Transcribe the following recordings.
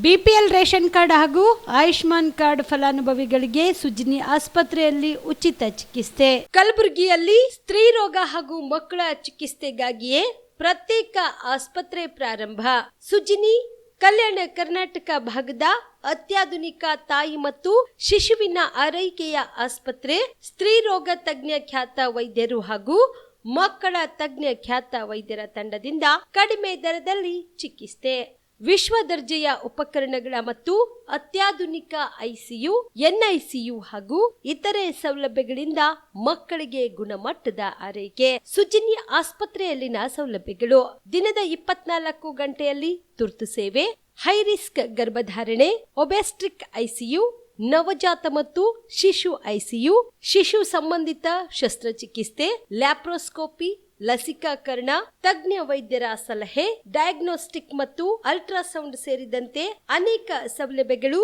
BPL ration card ಹಾಗೂ Ayushman card ಫಲಾನುಭವಿಗಳಿಗೆ ಸುಜ್ನಿ ಆಸ್ಪತ್ರೆಯಲ್ಲಿ ಉಚಿತ ಚಿಕಿತ್ಸೆ. ಕಲಬುರಗಿಯಲ್ಲಿ ಸ್ತ್ರೀ ರೋಗ ಹಾಗೂ ಮಕ್ಕಳ ಚಿಕಿತ್ಸೆಗಾಗಿಯೇ ಪ್ರತ್ಯೇಕ ಆಸ್ಪತ್ರೆ ಪ್ರಾರಂಭ. ಸುಜ್ನಿ ಕಲ್ಯಾಣ ಕರ್ನಾಟಕ ಭಾಗದ ಅತ್ಯಾಧುನಿಕ ತಾಯಿ ಮತ್ತು ಶಿಶುವಿನ ಆರೈಕೆಯ ಆಸ್ಪತ್ರೆ. ಸ್ತ್ರೀ ರೋಗ ತಜ್ಞ ಖ್ಯಾತ ವೈದ್ಯರು ಹಾಗೂ ಮಕ್ಕಳ ತಜ್ಞ ಖ್ಯಾತ ವೈದ್ಯರ ತಂಡದಿಂದ ಕಡಿಮೆ ದರದಲ್ಲಿ ಚಿಕಿತ್ಸೆ, ವಿಶ್ವ ದರ್ಜೆಯ ಉಪಕರಣಗಳ ಮತ್ತು ಅತ್ಯಾಧುನಿಕ ಐಸಿಯು, ಎನ್ಐಸಿಯು ಹಾಗೂ ಇತರೆ ಸೌಲಭ್ಯಗಳಿಂದ ಮಕ್ಕಳಿಗೆ ಗುಣಮಟ್ಟದ ಆರೈಕೆ. ಸುಜ್ನಿ ಆಸ್ಪತ್ರೆಯಲ್ಲಿನ ಸೌಲಭ್ಯಗಳು: ದಿನದ 24 ಗಂಟೆಯಲ್ಲಿ ತುರ್ತು ಸೇವೆ, ಹೈ ರಿಸ್ಕ್ ಗರ್ಭಧಾರಣೆ, ಒಬೆಸ್ಟ್ರಿಕ್ ಐಸಿಯು, ನವಜಾತ ಮತ್ತು ಶಿಶು ಐಸಿಯು, ಶಿಶು ಸಂಬಂಧಿತ ಶಸ್ತ್ರಚಿಕಿತ್ಸೆ, ಲ್ಯಾಪ್ರೋಸ್ಕೋಪಿ, ಲಸಿಕಾಕರಣ, ತಜ್ಞ ವೈದ್ಯರ ಸಲಹೆ, ಡಯಾಗ್ನೋಸ್ಟಿಕ್ ಮತ್ತು ಅಲ್ಟ್ರಾಸೌಂಡ್ ಸೇರಿದಂತೆ ಅನೇಕ ಸೌಲಭ್ಯಗಳು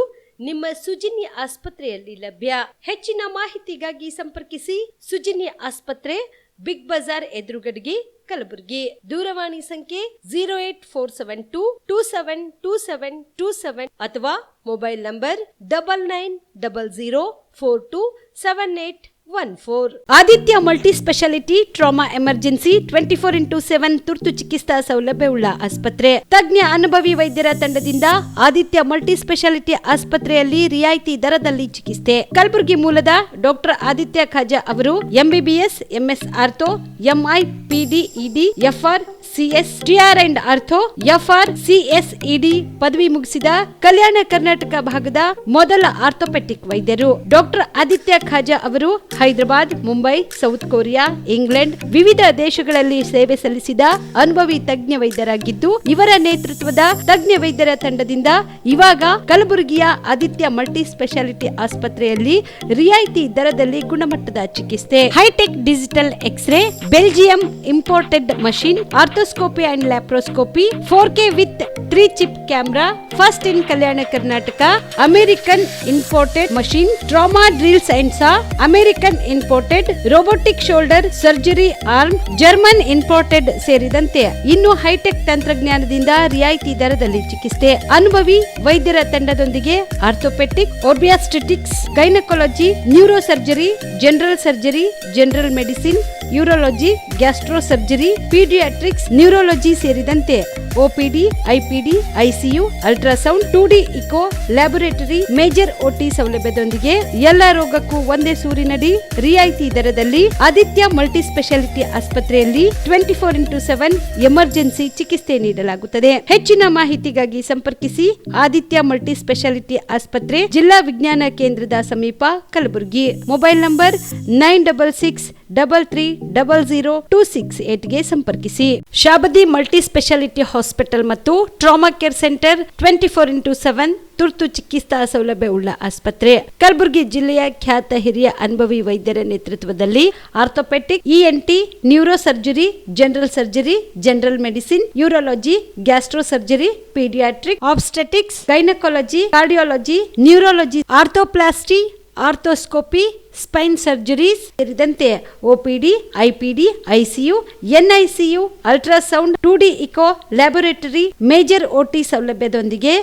ನಿಮ್ಮ ಸುಜ್ನಿ ಆಸ್ಪತ್ರೆಯಲ್ಲಿ ಲಭ್ಯ. ಹೆಚ್ಚಿನ ಮಾಹಿತಿಗಾಗಿ ಸಂಪರ್ಕಿಸಿ ಸುಜ್ನಿ ಆಸ್ಪತ್ರೆ, ಬಿಗ್ ಬಜಾರ್ ಎದುರುಗಡೆಗೆ, ಕಲಬುರಗಿ. ದೂರವಾಣಿ ಸಂಖ್ಯೆ 08472 272727 ಅಥವಾ mobile number 9900427814. Aditya multi speciality trauma emergency 24x7 ತುರ್ತು ಚಿಕಿತ್ಸಾ ಸೌಲಭ್ಯವುಳ್ಳ ಆಸ್ಪತ್ರೆ. ತಜ್ಞ ಅನುಭವಿ ವೈದ್ಯರ ತಂಡದಿಂದ ಆದಿತ್ಯ ಮಲ್ಟಿ ಸ್ಪೆಷಾಲಿಟಿ ಆಸ್ಪತ್ರೆಯಲ್ಲಿ ರಿಯಾಯಿತಿ ದರದಲ್ಲಿ ಚಿಕಿತ್ಸೆ. ಕಲಬುರಗಿ ಮೂಲದ ಡಾಕ್ಟರ್ ಆದಿತ್ಯ ಖಾಜಾ ಅವರು MBBS, MS ortho, MI, PD, ED, FR, CS, TR and ortho, FR, CSED ಪದವಿ ಮುಗಿಸಿದ ಕಲ್ಯಾಣ ಕರ್ನಾಟಕ ಭಾಗದ ಮೊದಲ ಆರ್ಥೋಪೆಟಿಕ್ ವೈದ್ಯರು. ಡಾಕ್ಟರ್ ಆದಿತ್ಯ ಖಾಜಾ ಅವರು Hyderabad, Mumbai, south Korea, England ವಿವಿಧ ದೇಶಗಳಲ್ಲಿ ಸೇವೆ ಸಲ್ಲಿಸಿದ ಅನುಭವಿ ತಜ್ಞ ವೈದ್ಯರಾಗಿದ್ದು, ಇವರ ನೇತೃತ್ವದ ತಜ್ಞ ವೈದ್ಯರ ತಂಡದಿಂದ ಇವಾಗ ಕಲಬುರಗಿಯ ಆದಿತ್ಯ ಮಲ್ಟಿ ಸ್ಪೆಷಾಲಿಟಿ ಆಸ್ಪತ್ರೆಯಲ್ಲಿ ರಿಯಾಯಿತಿ ದರದಲ್ಲಿ ಗುಣಮಟ್ಟದ ಚಿಕಿತ್ಸೆ, hi tech digital x ray, Belgium imported machine, arthroscopy and laparoscopy, 4K with 3 chip camera, first in Kalyana Karnataka, American imported machine, trauma drills and saw, American imported robotic shoulder surgery arm, German imported ಸೇರಿದಂತೆ ಇನ್ನು high tech ತಂತ್ರಜ್ಞಾನದಿಂದ ರಿಯಾಯಿತಿ ದರದಲ್ಲಿ ಚಿಕಿತ್ಸೆ. ಅನುಭವಿ ವೈದ್ಯರ ತಂಡದೊಂದಿಗೆ orthopaedic, obstetrics, gynaecology, neuro surgery, general surgery, general medicine, urology, gastro surgery, paediatrics, neurology ಸೇರಿದಂತೆ OPD, IPD, ICU, ultrasound, 2D echo, laboratory, major OT ಸೌಲಭ್ಯದೊಂದಿಗೆ ಎಲ್ಲ ರೋಗಕ್ಕೂ ಒಂದೇ ಸೂರಿನಡಿ ರಿಯಾಯಿತಿ ದರದಲ್ಲಿ ಆದಿತ್ಯ ಮಲ್ಟಿ ಸ್ಪೆಷಾಲಿಟಿ ಆಸ್ಪತ್ರೆಯಲ್ಲಿ 24x7 ಎಮರ್ಜೆನ್ಸಿ ಚಿಕಿತ್ಸೆ ನೀಡಲಾಗುತ್ತದೆ. ಹೆಚ್ಚಿನ ಮಾಹಿತಿಗಾಗಿ ಸಂಪರ್ಕಿಸಿ ಆದಿತ್ಯ ಮಲ್ಟಿ ಸ್ಪೆಷಾಲಿಟಿ ಆಸ್ಪತ್ರೆ, ಜಿಲ್ಲಾ ವಿಜ್ಞಾನ ಕೇಂದ್ರದ ಸಮೀಪ, ಕಲಬುರಗಿ. ಮೊಬೈಲ್ ನಂಬರ್ 9663300268 ಗೆ ಸಂಪರ್ಕಿಸಿ. ಶಾಬದಿ ಮಲ್ಟಿ ಸ್ಪೆಷಾಲಿಟಿ ಹಾಸ್ಪಿಟಲ್ ಮತ್ತು ಟ್ರಾಮಾ ಕೇರ್ ಸೆಂಟರ್ 24x7 ತುರ್ತು ಚಿಕಿತ್ಸಾ ಸೌಲಭ್ಯವುಳ್ಳ ಆಸ್ಪತ್ರೆ. ಕಲಬುರಗಿ ಜಿಲ್ಲೆಯ ಖ್ಯಾತ ಹಿರಿಯ ಅನುಭವಿ ವೈದ್ಯರ ನೇತೃತ್ವದಲ್ಲಿ orthopaedic, ENT, neuro surgery, general surgery, general medicine, urology, gastro surgery, paediatric, obstetrics, gynaecology, cardiology, neurology, arthroplasty, arthroscopy, spine surgeries ಸೇರಿದಂತೆ OPD, IPD, ICU, NICU, ultrasound, 2D echo, laboratory, major OT ಸೌಲಭ್ಯದೊಂದಿಗೆ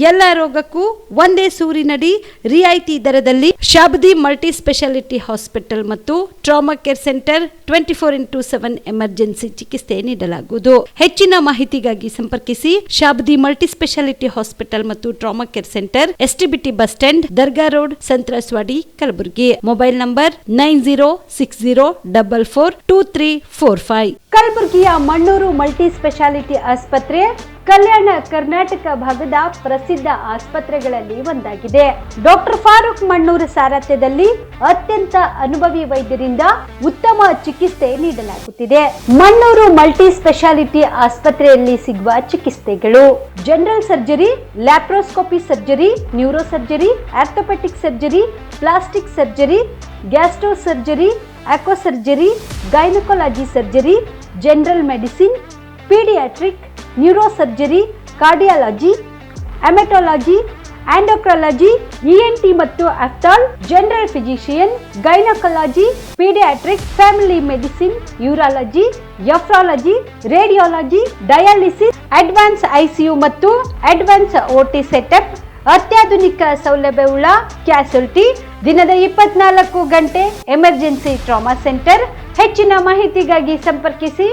ಎಲ್ಲ ರೋಗಕ್ಕೂ ಒಂದೇ ಸೂರಿನಡಿ ರಿಯಾಯಿತಿ ದರದಲ್ಲಿ ಶಾಬದಿ ಮಲ್ಟಿ ಸ್ಪೆಷಾಲಿಟಿ ಹಾಸ್ಪಿಟಲ್ ಮತ್ತು trauma care centre 24x7 emergency ಚಿಕಿತ್ಸೆ ನೀಡಲಾಗುವುದು. ಹೆಚ್ಚಿನ ಮಾಹಿತಿಗಾಗಿ ಸಂಪರ್ಕಿಸಿ ಶಾಬದಿ ಮಲ್ಟಿ ಸ್ಪೆಷಾಲಿಟಿ ಹಾಸ್ಪಿಟಲ್ ಮತ್ತು trauma care centre, STBT bus stand, Dargah road, ಸಂತ್ರಸ್ವಾಡಿ, Kalaburagi. Mobile number 9060442345. ಕಲಬುರಗಿಯ ಮಣ್ಣೂರು ಮಲ್ಟಿ ಸ್ಪೆಷಾಲಿಟಿ ಆಸ್ಪತ್ರೆ ಕಲ್ಯಾಣ ಕರ್ನಾಟಕ ಭಾಗದ ಪ್ರಸಿದ್ಧ ಆಸ್ಪತ್ರೆಗಳಲ್ಲಿ ಒಂದಾಗಿದೆ. ಡಾಕ್ಟರ್ ಫಾರೂಕ್ ಮಣ್ಣೂರು ಸಾರಥ್ಯದಲ್ಲಿ ಅತ್ಯಂತ ಅನುಭವಿ ವೈದ್ಯರಿಂದ ಉತ್ತಮ ಚಿಕಿತ್ಸೆ ನೀಡಲಾಗುತ್ತಿದೆ. ಮಣ್ಣೂರು ಮಲ್ಟಿ ಸ್ಪೆಷಾಲಿಟಿ ಆಸ್ಪತ್ರೆಯಲ್ಲಿ ಸಿಗುವ ಚಿಕಿತ್ಸೆಗಳು: general surgery, laparoscopy surgery, neuro surgery, orthopaedic surgery, plastic surgery, gastro surgery, aqua surgery, gynaecology surgery, general medicine, paediatric, neuro surgery, cardiology, haematology, endocrinology, ENT ಮತ್ತು ophthal, general physician, gynaecology, paediatrics, family medicine, urology, nephrology, radiology, dialysis, advance ICU ಮತ್ತು advance OT setup, ಅತ್ಯಾಧುನಿಕ ಸೌಲಭ್ಯವುಳ್ಳ ಕ್ಯಾಸುಲಿಟಿ, ದಿನದ 24 ಗಂಟೆ emergency trauma centre. ಹೆಚ್ಚಿನ ಮಾಹಿತಿಗಾಗಿ ಸಂಪರ್ಕಿಸಿ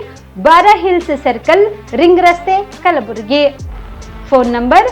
ಬಾರಾ hills circle, ring ರಸ್ತೆ, Kalaburagi. Phone number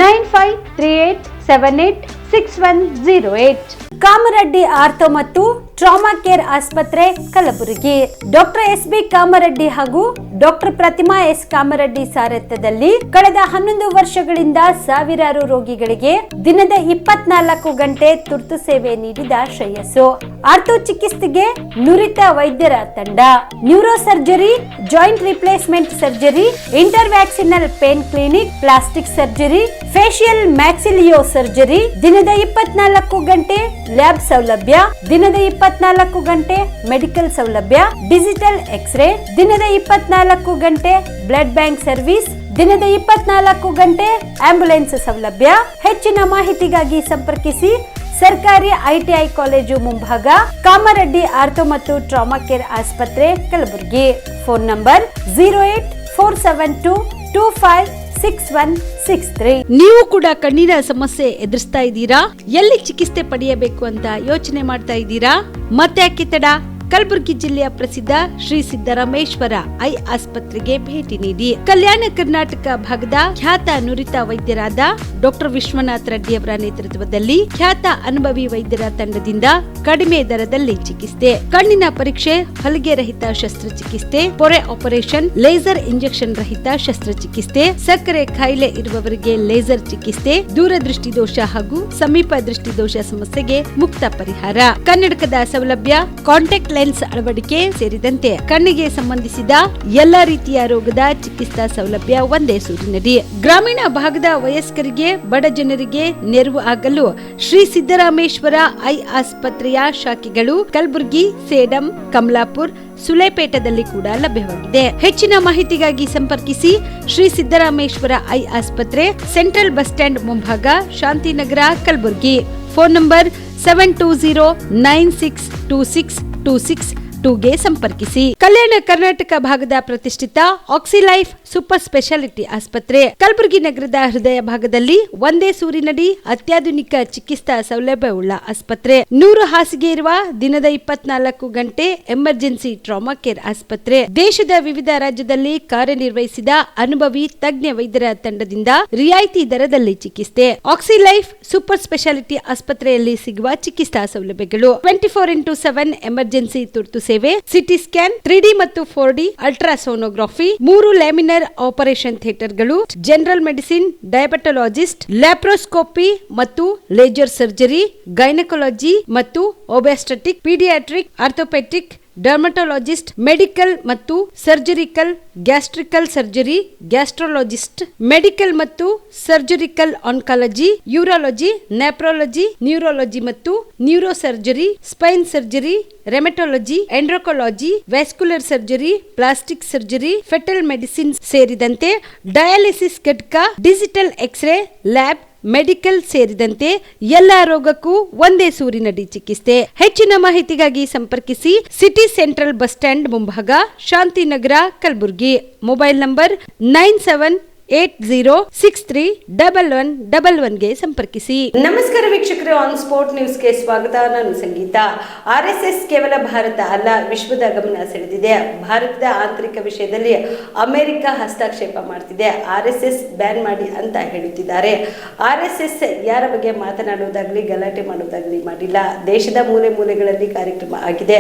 9538786108. Kamareddy ortho ಮತ್ತು ಟ್ರಾಮಾ ಕೇರ್ ಆಸ್ಪತ್ರೆ, ಕಲಬುರಗಿ. ಡಾಕ್ಟರ್ SB ಕಾಮರೆಡ್ಡಿ ಹಾಗೂ ಡಾಕ್ಟರ್ ಪ್ರತಿಮಾ S ಕಾಮರೆಡ್ಡಿ ಸಾರಥ್ಯದಲ್ಲಿ ಕಳೆದ 11 ವರ್ಷಗಳಿಂದ ಸಾವಿರಾರು ರೋಗಿಗಳಿಗೆ ದಿನದ 24 ಗಂಟೆ ತುರ್ತು ಸೇವೆ ನೀಡಿದ ಶ್ರೇಯಸ್ಸು. ಆರ್ಥೋ ಚಿಕಿತ್ಸೆಗೆ ನುರಿತ ವೈದ್ಯರ ತಂಡ, neuro surgery, joint replacement surgery, interventional pain clinic, plastic surgery, facial maxillo surgery, ದಿನದ 24 ಗಂಟೆ ಲ್ಯಾಬ್ ಸೌಲಭ್ಯ, ದಿನದ 24 ಗಂಟೆ ಮೆಡಿಕಲ್ ಸೌಲಭ್ಯ, ಡಿಜಿಟಲ್ ಎಕ್ಸ್ರೇ, ದಿನದ 24 ಗಂಟೆ ಬ್ಲಡ್ ಬ್ಯಾಂಕ್ ಸರ್ವಿಸ್, ದಿನದ 24 ಗಂಟೆ ಆಂಬ್ಯುಲೆನ್ಸ್ ಸೌಲಭ್ಯ. ಹೆಚ್ಚಿನ ಮಾಹಿತಿಗಾಗಿ ಸಂಪರ್ಕಿಸಿ ಸರ್ಕಾರಿ ITI ಕಾಲೇಜು ಮುಂಭಾಗ, ಕಾಮರೆಡ್ಡಿ ಆರ್ಥೋ ಮತ್ತು ಟ್ರಾಮಾ ಕೇರ್ ಆಸ್ಪತ್ರೆ, ಕಲಬುರಗಿ. Phone number 08472256163. ನೀವು ಕೂಡ ಕಣ್ಣಿನ ಸಮಸ್ಯೆ ಎದುರಿಸ್ತಾ ಇದ್ದೀರಾ? ಎಲ್ಲಿ ಚಿಕಿತ್ಸೆ ಪಡೆಯಬೇಕು ಅಂತ ಯೋಚನೆ ಮಾಡ್ತಾ ಇದ್ದೀರಾ? ಮತ್ತೆ ಯಾಕೆ ತಡ? ಕಲಬುರಗಿ ಜಿಲ್ಲೆಯ ಪ್ರಸಿದ್ಧ ಶ್ರೀ ಸಿದ್ದರಾಮೇಶ್ವರ ಐ ಆಸ್ಪತ್ರೆಗೆ ಭೇಟಿ ನೀಡಿ ಕಲ್ಯಾಣ ಕರ್ನಾಟಕ ಭಾಗದ ಖ್ಯಾತ ನುರಿತ ವೈದ್ಯರಾದ ಡಾಕ್ಟರ್ ವಿಶ್ವನಾಥ್ ರೆಡ್ಡಿ ಅವರ ನೇತೃತ್ವದಲ್ಲಿ ಖ್ಯಾತ ಅನುಭವಿ ವೈದ್ಯರ ತಂಡದಿಂದ ಕಡಿಮೆ ದರದಲ್ಲಿ ಚಿಕಿತ್ಸೆ, ಕಣ್ಣಿನ ಪರೀಕ್ಷೆ, ಹೊಲಿಗೆ ರಹಿತ ಶಸ್ತ್ರಚಿಕಿತ್ಸೆ, ಪೊರೆ ಆಪರೇಷನ್, ಲೇಸರ್ ಇಂಜೆಕ್ಷನ್ ರಹಿತ ಶಸ್ತ್ರಚಿಕಿತ್ಸೆ, ಸಕ್ಕರೆ ಕಾಯಿಲೆ ಇರುವವರಿಗೆ ಲೇಸರ್ ಚಿಕಿತ್ಸೆ, ದೂರದೃಷ್ಟಿ ದೋಷ ಹಾಗೂ ಸಮೀಪ ದೃಷ್ಟಿ ದೋಷ ಸಮಸ್ಯೆಗೆ ಮುಕ್ತ ಪರಿಹಾರ, ಕನ್ನಡಕದ ಸೌಲಭ್ಯ, ಕಾಂಟ್ಯಾಕ್ಟ್ ಲೆನ್ಸ್ ಅಳವಡಿಕೆ ಸೇರಿದಂತೆ ಕಣ್ಣಿಗೆ ಸಂಬಂಧಿಸಿದ ಎಲ್ಲಾ ರೀತಿಯ ರೋಗದ ಚಿಕಿತ್ಸಾ ಸೌಲಭ್ಯ ಒಂದೇ ಸೂರಿನಡಿ. ಗ್ರಾಮೀಣ ಭಾಗದ ವಯಸ್ಕರಿಗೆ, ಬಡ ಜನರಿಗೆ ನೆರವು ಆಗಲು ಶ್ರೀ ಸಿದ್ದರಾಮೇಶ್ವರ ಐ ಆಸ್ಪತ್ರೆಯ ಶಾಖೆಗಳು ಕಲಬುರಗಿ, ಸೇಡಂ, ಕಮಲಾಪುರ್, ಸುಲೇಪೇಟದಲ್ಲಿ ಕೂಡ ಲಭ್ಯವಾಗಿದೆ. ಹೆಚ್ಚಿನ ಮಾಹಿತಿಗಾಗಿ ಸಂಪರ್ಕಿಸಿ ಶ್ರೀ ಸಿದ್ದರಾಮೇಶ್ವರ ಐ ಆಸ್ಪತ್ರೆ, ಸೆಂಟ್ರಲ್ ಬಸ್ ಸ್ಟ್ಯಾಂಡ್ ಮುಂಭಾಗ, ಶಾಂತಿನಗರ, ಕಲಬುರಗಿ. ಫೋನ್ ನಂಬರ್ 7209626262ಗೆ ಸಂಪರ್ಕಿಸಿ. ಕಲ್ಯಾಣ ಕರ್ನಾಟಕ ಭಾಗದ ಪ್ರತಿಷ್ಠಿತ ಆಕ್ಸಿಲೈಫ್ ಸೂಪರ್ ಸ್ಪೆಷಾಲಿಟಿ ಆಸ್ಪತ್ರೆ, ಕಲಬುರಗಿ ನಗರದ ಹೃದಯ ಭಾಗದಲ್ಲಿ ಒಂದೇ ಸೂರಿನಡಿ ಅತ್ಯಾಧುನಿಕ ಚಿಕಿತ್ಸಾ ಸೌಲಭ್ಯವುಳ್ಳ ಆಸ್ಪತ್ರೆ. 100 ಹಾಸಿಗೆ ಇರುವ ದಿನದ 24 ಗಂಟೆ ಎಮರ್ಜೆನ್ಸಿ ಟ್ರಾಮಾ ಕೇರ್ ಆಸ್ಪತ್ರೆ. ದೇಶದ ವಿವಿಧ ರಾಜ್ಯದಲ್ಲಿ ಕಾರ್ಯನಿರ್ವಹಿಸಿದ ಅನುಭವಿ ತಜ್ಞ ವೈದ್ಯರ ತಂಡದಿಂದ ರಿಯಾಯಿತಿ ದರದಲ್ಲಿ ಚಿಕಿತ್ಸೆ. ಆಕ್ಸಿಲೈಫ್ ಸೂಪರ್ ಸ್ಪೆಷಾಲಿಟಿ ಆಸ್ಪತ್ರೆಯಲ್ಲಿ ಸಿಗುವ ಚಿಕಿತ್ಸಾ ಸೌಲಭ್ಯಗಳು: 24x7 ಎಮರ್ಜೆನ್ಸಿ ತುರ್ತು ಸೇವೆ, ಸಿಟಿ ಸ್ಕ್ಯಾನ್, 3D ಮತ್ತು 4D ಅಲ್ಟ್ರಾಸೋನೋಗ್ರಫಿ, 3 ಲ್ಯಾಮಿನರ್ ಆಪರೇಷನ್ ಥಿಯೇಟರ್ಗಳು, ಜನರಲ್ ಮೆಡಿಸಿನ್, ಡಯಾಬೆಟೊಲಾಜಿಸ್ಟ್, ಲ್ಯಾಪ್ರೋಸ್ಕೋಪಿ ಮತ್ತು ಲೇಜರ್ ಸರ್ಜರಿ, ಗೈನಕಾಲಜಿ ಮತ್ತು obstetric, paediatric, orthopaedic, dermatologist, medical ಮತ್ತು surgical, gastrical surgery, gastrologist, medical ಮತ್ತು surgical oncology, urology, nephrology, neurology ಮತ್ತು neuro surgery, spine surgery, rheumatology, endocrinology, vascular surgery, plastic surgery, fetal medicine ಸೇರಿದಂತೆ dialysis ಘಟಕ, digital x ray lab, medical ಸೇರಿದಂತೆ ಎಲ್ಲಾ ರೋಗಕ್ಕೂ ಒಂದೇ ಸೂರಿನಡಿ ಚಿಕಿತ್ಸೆ. ಹೆಚ್ಚಿನ ಮಾಹಿತಿಗಾಗಿ ಸಂಪರ್ಕಿಸಿ ಸಿಟಿ ಸೆಂಟ್ರಲ್ ಬಸ್ ಸ್ಟ್ಯಾಂಡ್ ಮುಂಭಾಗ, ಶಾಂತಿನಗರ, ಕಲಬುರಗಿ. ಮೊಬೈಲ್ ನಂಬರ್ 9780631111ಗೆ ಸಂಪರ್ಕಿಸಿ. ನಮಸ್ಕಾರ ವೀಕ್ಷಕರೇ, ಆನ್ ಸ್ಪಾಟ್ ನ್ಯೂಸ್ಗೆ ಸ್ವಾಗತ. ನಾನು ಸಂಗೀತ. RSS ಕೇವಲ ಭಾರತ ಅಲ್ಲ, ವಿಶ್ವದ ಗಮನ ಸೆಳೆದಿದೆ. ಭಾರತದ ಆಂತರಿಕ ವಿಷಯದಲ್ಲಿ ಅಮೆರಿಕ ಹಸ್ತಕ್ಷೇಪ ಮಾಡ್ತಿದೆ. RSS ಬ್ಯಾನ್ ಮಾಡಿ ಅಂತ ಹೇಳುತ್ತಿದ್ದಾರೆ. RSS ಯಾರ ಬಗ್ಗೆ ಮಾತನಾಡುವುದಾಗ್ಲಿ, ಗಲಾಟೆ ಮಾಡುವುದಾಗ್ಲಿ ಮಾಡಿಲ್ಲ. ದೇಶದ ಮೂಲೆ ಮೂಲೆಗಳಲ್ಲಿ ಕಾರ್ಯಕ್ರಮ ಆಗಿದೆ.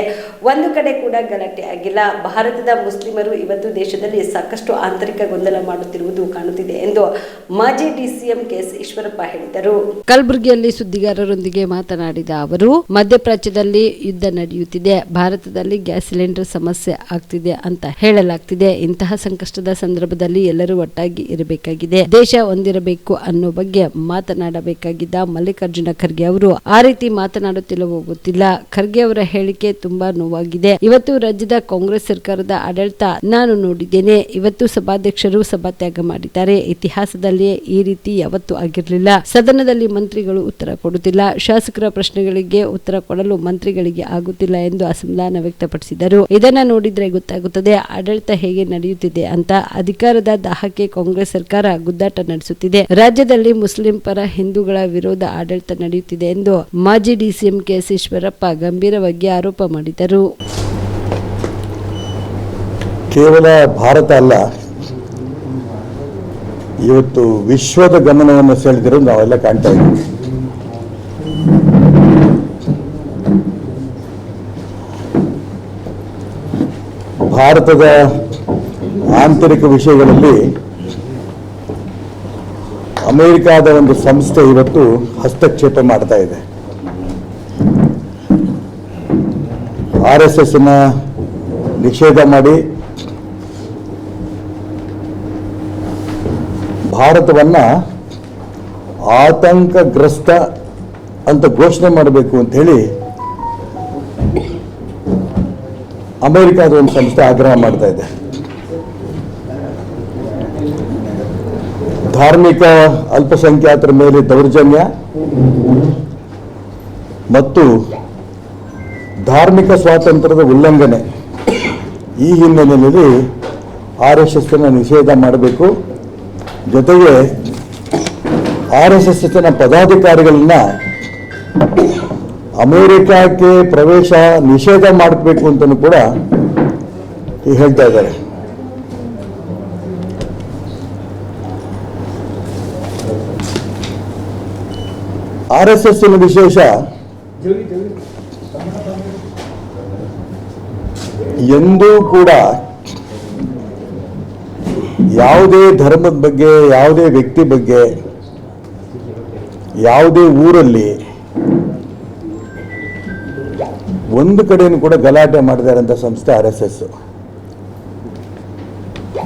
ಒಂದು ಕಡೆ ಕೂಡ ಗಲಾಟೆ ಆಗಿಲ್ಲ. ಭಾರತದ ಮುಸ್ಲಿಮರು ಇವತ್ತು ದೇಶದಲ್ಲಿ ಸಾಕಷ್ಟು ಆಂತರಿಕ ಗೊಂದಲ ಮಾಡುತ್ತಿರುವುದು ಕಾಣುತ್ತಿದೆ ಎಂದು ಮಾಜಿ DCM KS ಈಶ್ವರಪ್ಪ ಹೇಳಿದರು. ಕಲಬುರಗಿಯಲ್ಲಿ ಸುದ್ದಿಗಾರರೊಂದಿಗೆ ಮಾತನಾಡಿದ ಅವರು, ಮಧ್ಯಪ್ರಾಚ್ಯದಲ್ಲಿ ಯುದ್ಧ ನಡೆಯುತ್ತಿದೆ, ಭಾರತದಲ್ಲಿ ಗ್ಯಾಸ್ ಸಿಲಿಂಡರ್ ಸಮಸ್ಯೆ ಆಗ್ತಿದೆ ಅಂತ ಹೇಳಲಾಗ್ತಿದೆ. ಇಂತಹ ಸಂಕಷ್ಟದ ಸಂದರ್ಭದಲ್ಲಿ ಎಲ್ಲರೂ ಒಟ್ಟಾಗಿ ಇರಬೇಕಾಗಿದೆ, ದೇಶ ಹೊಂದಿರಬೇಕು ಅನ್ನೋ ಬಗ್ಗೆ ಮಾತನಾಡಬೇಕಾಗಿದ್ದ ಮಲ್ಲಿಕಾರ್ಜುನ ಖರ್ಗೆ ಅವರು ಆ ರೀತಿ ಮಾತನಾಡುತ್ತಿಲ್ಲವೋ ಗೊತ್ತಿಲ್ಲ. ಖರ್ಗೆ ಅವರ ಹೇಳಿಕೆ ತುಂಬಾ ನೋವಾಗಿದೆ. ಇವತ್ತು ರಾಜ್ಯದ ಕಾಂಗ್ರೆಸ್ ಸರ್ಕಾರದ ಆಡಳಿತ ನಾನು ನೋಡಿದ್ದೇನೆ. ಇವತ್ತು ಸಭಾಧ್ಯಕ್ಷರು ಸಭಾತ್ಯಾಗ ಮಾಡಿದ್ದಾರೆ. ಮಾಡಿದ್ದಾರೆ. ಇತಿಹಾಸದಲ್ಲಿಯೇ ಈ ರೀತಿ ಯಾವತ್ತೂ ಆಗಿರಲಿಲ್ಲ. ಸದನದಲ್ಲಿ ಮಂತ್ರಿಗಳು ಉತ್ತರ ಕೊಡುತ್ತಿಲ್ಲ, ಶಾಸಕರ ಪ್ರಶ್ನೆಗಳಿಗೆ ಉತ್ತರ ಕೊಡಲು ಮಂತ್ರಿಗಳಿಗೆ ಆಗುತ್ತಿಲ್ಲ ಎಂದು ಅಸಮಾಧಾನ ವ್ಯಕ್ತಪಡಿಸಿದರು. ಇದನ್ನ ನೋಡಿದ್ರೆ ಗೊತ್ತಾಗುತ್ತದೆ ಆಡಳಿತ ಹೇಗೆ ನಡೆಯುತ್ತಿದೆ ಅಂತ. ಅಧಿಕಾರದ ದಾಹಕ್ಕೆ ಕಾಂಗ್ರೆಸ್ ಸರ್ಕಾರ ಗುದ್ದಾಟ ನಡೆಸುತ್ತಿದೆ. ರಾಜ್ಯದಲ್ಲಿ ಮುಸ್ಲಿಂ ಪರ ಹಿಂದೂಗಳ ವಿರೋಧ ಆಡಳಿತ ನಡೆಯುತ್ತಿದೆ ಎಂದು ಮಾಜಿ ಡಿಸಿಎಂ ಕೆಎಸ್ ಈಶ್ವರಪ್ಪ ಗಂಭೀರವಾಗಿ ಆರೋಪ ಮಾಡಿದರು. ಕೇವಲ ಭಾರತ ಅಲ್ಲ, ಇವತ್ತು ವಿಶ್ವದ ಗಮನವನ್ನು ಸೆಳೆದಿರೋ ನಾವೆಲ್ಲ ಕಾಣ್ತಾ ಇದ್ದೀವಿ. ಭಾರತದ ಆಂತರಿಕ ವಿಷಯಗಳಲ್ಲಿ ಅಮೆರಿಕಾದ ಒಂದು ಸಂಸ್ಥೆ ಇವತ್ತು ಹಸ್ತಕ್ಷೇಪ ಮಾಡ್ತಾ ಇದೆ. RSS ನಿಷೇಧ ಮಾಡಿ ಭಾರತವನ್ನ ಆತಂಕಗ್ರಸ್ತ ಅಂತ ಘೋಷಣೆ ಮಾಡಬೇಕು ಅಂತ ಹೇಳಿ ಅಮೆರಿಕಾದ ಒಂದು ಸಂಸ್ಥೆ ಆಗ್ರಹ ಮಾಡ್ತಾ ಇದೆ. ಧಾರ್ಮಿಕ ಅಲ್ಪಸಂಖ್ಯಾತರ ಮೇಲೆ ದೌರ್ಜನ್ಯ ಮತ್ತು ಧಾರ್ಮಿಕ ಸ್ವಾತಂತ್ರ್ಯದ ಉಲ್ಲಂಘನೆ, ಈ ಹಿನ್ನೆಲೆಯಲ್ಲಿ RSS ನಿಷೇಧ ಮಾಡಬೇಕು. ಜೊತೆಗೆ RSS ಪದಾಧಿಕಾರಿಗಳನ್ನ ಅಮೆರಿಕಕ್ಕೆ ಪ್ರವೇಶ ನಿಷೇಧ ಮಾಡಬೇಕು ಅಂತಲೂ ಕೂಡ ಹೇಳ್ತಾ ಇದ್ದಾರೆ. RSS ವಿಶೇಷ ಎಂದೂ ಕೂಡ ಯಾವುದೇ ಧರ್ಮದ ಬಗ್ಗೆ, ಯಾವುದೇ ವ್ಯಕ್ತಿ ಬಗ್ಗೆ, ಯಾವುದೇ ಊರಲ್ಲಿ ಒಂದು ಕಡೆಯೂ ಕೂಡ ಗಲಾಟೆ ಮಾಡದೇ ಇರೋಂಥ ಸಂಸ್ಥೆ RSS.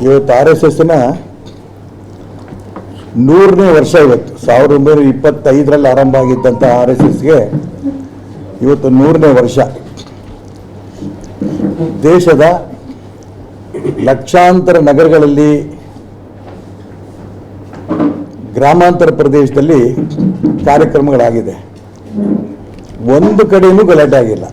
ಇವತ್ತು RSSನ 100ನೇ ವರ್ಷ. ಇವತ್ತು 1925ರಲ್ಲಿ ಆರಂಭ ಆಗಿದ್ದಂಥ RSSಗೆ ಇವತ್ತು 100ನೇ ವರ್ಷ. ದೇಶದ ಲಕ್ಷಾಂತರ ನಗರಗಳಲ್ಲಿ, ಗ್ರಾಮಾಂತರ ಪ್ರದೇಶದಲ್ಲಿ ಕಾರ್ಯಕ್ರಮಗಳಾಗಿದೆ. ಒಂದು ಕಡೆಯೂ ಗಲಾಟೆ ಆಗಿಲ್ಲ.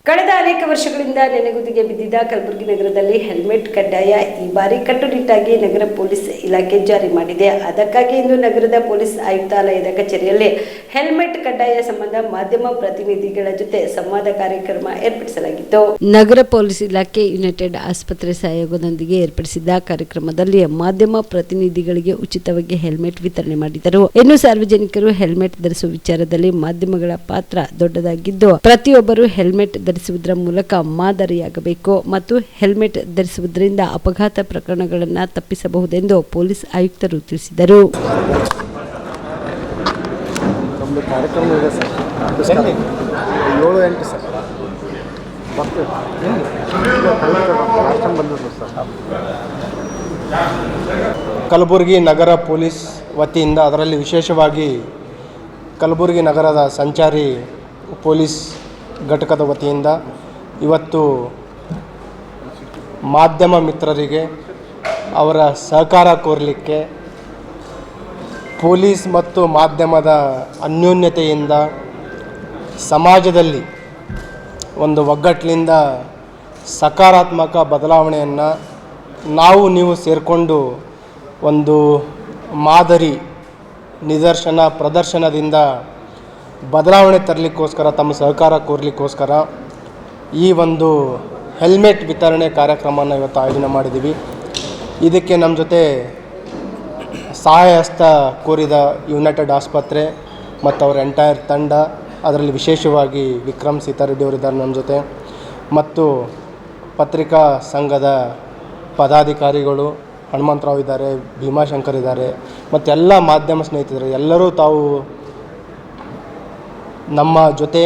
ಕಳೆದ ಅನೇಕ ವರ್ಷಗಳಿಂದ ನೆನೆಗುದಿಗೆ ಬಿದ್ದಿದ್ದ ಕಲಬುರಗಿ ನಗರದಲ್ಲಿ ಹೆಲ್ಮೆಟ್ ಕಡ್ಡಾಯ ಈ ಬಾರಿ ಕಟ್ಟುನಿಟ್ಟಾಗಿ ನಗರ ಪೊಲೀಸ್ ಇಲಾಖೆ ಜಾರಿ ಮಾಡಿದೆ. ಅದಕ್ಕಾಗಿ ಇಂದು ನಗರದ ಪೊಲೀಸ್ ಆಯುಕ್ತಾಲಯದ ಕಚೇರಿಯಲ್ಲಿ ಹೆಲ್ಮೆಟ್ ಕಡ್ಡಾಯ ಸಂಬಂಧ ಮಾಧ್ಯಮ ಪ್ರತಿನಿಧಿಗಳ ಜೊತೆ ಸಂವಾದ ಕಾರ್ಯಕ್ರಮ ಏರ್ಪಡಿಸಲಾಗಿತ್ತು. ನಗರ ಪೊಲೀಸ್ ಇಲಾಖೆ ಯುನೈಟೆಡ್ ಆಸ್ಪತ್ರೆ ಸಹಯೋಗದೊಂದಿಗೆ ಏರ್ಪಡಿಸಿದ್ದ ಕಾರ್ಯಕ್ರಮದಲ್ಲಿ ಮಾಧ್ಯಮ ಪ್ರತಿನಿಧಿಗಳಿಗೆ ಉಚಿತವಾಗಿ ಹೆಲ್ಮೆಟ್ ವಿತರಣೆ ಮಾಡಿದರು. ಇನ್ನು ಸಾರ್ವಜನಿಕರು ಹೆಲ್ಮೆಟ್ ಧರಿಸುವ ವಿಚಾರದಲ್ಲಿ ಮಾಧ್ಯಮಗಳ ಪಾತ್ರ ದೊಡ್ಡದಾಗಿದ್ದು, ಪ್ರತಿಯೊಬ್ಬರು ಹೆಲ್ಮೆಟ್ ಧರಿಸುವುದರ ಮೂಲಕ ಮಾದರಿಯಾಗಬೇಕು ಮತ್ತು ಹೆಲ್ಮೆಟ್ ಧರಿಸುವುದರಿಂದ ಅಪಘಾತ ಪ್ರಕರಣಗಳನ್ನು ತಪ್ಪಿಸಬಹುದೆಂದು ಪೊಲೀಸ್ ಆಯುಕ್ತರು ತಿಳಿಸಿದರು. ಕಾರ್ಯಕ್ರಮ ಇದೆ ಸರ್, 7-8 ಸರ್ ಕಲಬುರಗಿ ನಗರ ಪೊಲೀಸ್ ವತಿಯಿಂದ, ಅದರಲ್ಲಿ ವಿಶೇಷವಾಗಿ ಕಲಬುರಗಿ ನಗರದ ಸಂಚಾರಿ ಪೊಲೀಸ್ ಘಟಕದ ವತಿಯಿಂದ ಇವತ್ತು ಮಾಧ್ಯಮ ಮಿತ್ರರಿಗೆ ಅವರ ಸಹಕಾರ ಕೋರಲಿಕ್ಕೆ, ಪೊಲೀಸ್ ಮತ್ತು ಮಾಧ್ಯಮದ ಅನ್ಯೋನ್ಯತೆಯಿಂದ ಸಮಾಜದಲ್ಲಿ ಒಂದು ಒಗ್ಗಟ್ಟಿನಿಂದ ಸಕಾರಾತ್ಮಕ ಬದಲಾವಣೆಯನ್ನು ನಾವು ನೀವು ಸೇರಿಕೊಂಡು ಒಂದು ಮಾದರಿ ನಿದರ್ಶನ ಪ್ರದರ್ಶನದಿಂದ ಬದಲಾವಣೆ ತರಲಿಕ್ಕೋಸ್ಕರ, ತಮ್ಮ ಸಹಕಾರ ಕೋರಲಿಕ್ಕೋಸ್ಕರ ಈ ಒಂದು ಹೆಲ್ಮೆಟ್ ವಿತರಣೆ ಕಾರ್ಯಕ್ರಮವನ್ನು ಇವತ್ತು ಆಯೋಜನೆ ಮಾಡಿದ್ದೀವಿ. ಇದಕ್ಕೆ ನಮ್ಮ ಜೊತೆ ಸಹಾಯ ಹಸ್ತ ಕೋರಿದ ಯುನೈಟೆಡ್ ಆಸ್ಪತ್ರೆ ಮತ್ತು ಅವರ ಎಂಟೈರ್ ತಂಡ, ಅದರಲ್ಲಿ ವಿಶೇಷವಾಗಿ ವಿಕ್ರಮ್ ಸೀತಾರೆಡ್ಡಿ ಅವರಿದ್ದಾರೆ ನಮ್ಮ ಜೊತೆ, ಮತ್ತು ಪತ್ರಿಕಾ ಸಂಘದ ಪದಾಧಿಕಾರಿಗಳು ಹನುಮಂತರಾವ್ ಇದ್ದಾರೆ, ಭೀಮಾಶಂಕರ್ ಇದ್ದಾರೆ, ಮತ್ತು ಎಲ್ಲ ಮಾಧ್ಯಮ ಸ್ನೇಹಿತರು ಎಲ್ಲರೂ ತಾವು ನಮ್ಮ ಜೊತೆ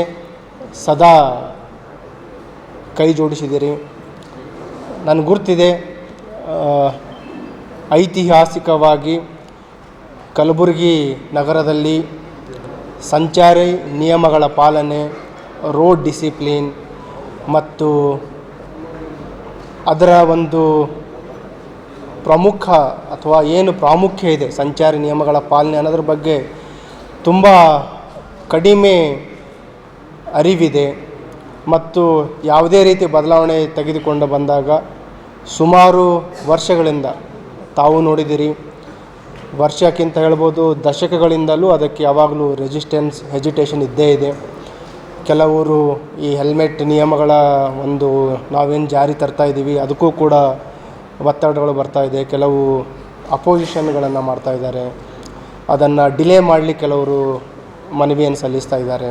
ಸದಾ ಕೈ ಜೋಡಿಸಿದ್ದೀರಿ. ನನಗೆ ಗುರ್ತಿದೆ, ಐತಿಹಾಸಿಕವಾಗಿ ಕಲಬುರಗಿ ನಗರದಲ್ಲಿ ಸಂಚಾರಿ ನಿಯಮಗಳ ಪಾಲನೆ, ರೋಡ್ ಡಿಸಿಪ್ಲಿನ್ ಮತ್ತು ಅದರ ಒಂದು ಪ್ರಮುಖ ಅಥವಾ ಏನು ಪ್ರಾಮುಖ್ಯ ಇದೆ ಸಂಚಾರಿ ನಿಯಮಗಳ ಪಾಲನೆ ಅನ್ನೋದ್ರ ಬಗ್ಗೆ ತುಂಬ ಕಡಿಮೆ ಅರಿವಿದೆ. ಮತ್ತು ಯಾವುದೇ ರೀತಿ ಬದಲಾವಣೆ ತೆಗೆದುಕೊಂಡು ಬಂದಾಗ ಸುಮಾರು ವರ್ಷಗಳಿಂದ ತಾವು ನೋಡಿದಿರಿ, ವರ್ಷಕ್ಕಿಂತ ಹೇಳ್ಬೋದು ದಶಕಗಳಿಂದಲೂ ಅದಕ್ಕೆ ಯಾವಾಗಲೂ ರೆಸಿಸ್ಟೆನ್ಸ್, ಹೆಜಿಟೇಷನ್ ಇದ್ದೇ ಇದೆ. ಕೆಲವರು ಈ ಹೆಲ್ಮೆಟ್ ನಿಯಮಗಳ ಒಂದು ನಾವೇನು ಜಾರಿ ತರ್ತಾ ಇದ್ದೀವಿ ಅದಕ್ಕೂ ಕೂಡ ಒತ್ತಡಗಳು ಬರ್ತಾ ಇದೆ. ಕೆಲವು ಅಪೋಸಿಷನ್ಗಳನ್ನು ಮಾಡ್ತಾ ಇದ್ದಾರೆ, ಅದನ್ನು ಡಿಲೇ ಮಾಡಲಿಕ್ಕೆ ಕೆಲವರು ಮನವಿಯನ್ನು ಸಲ್ಲಿಸ್ತಾ ಇದ್ದಾರೆ.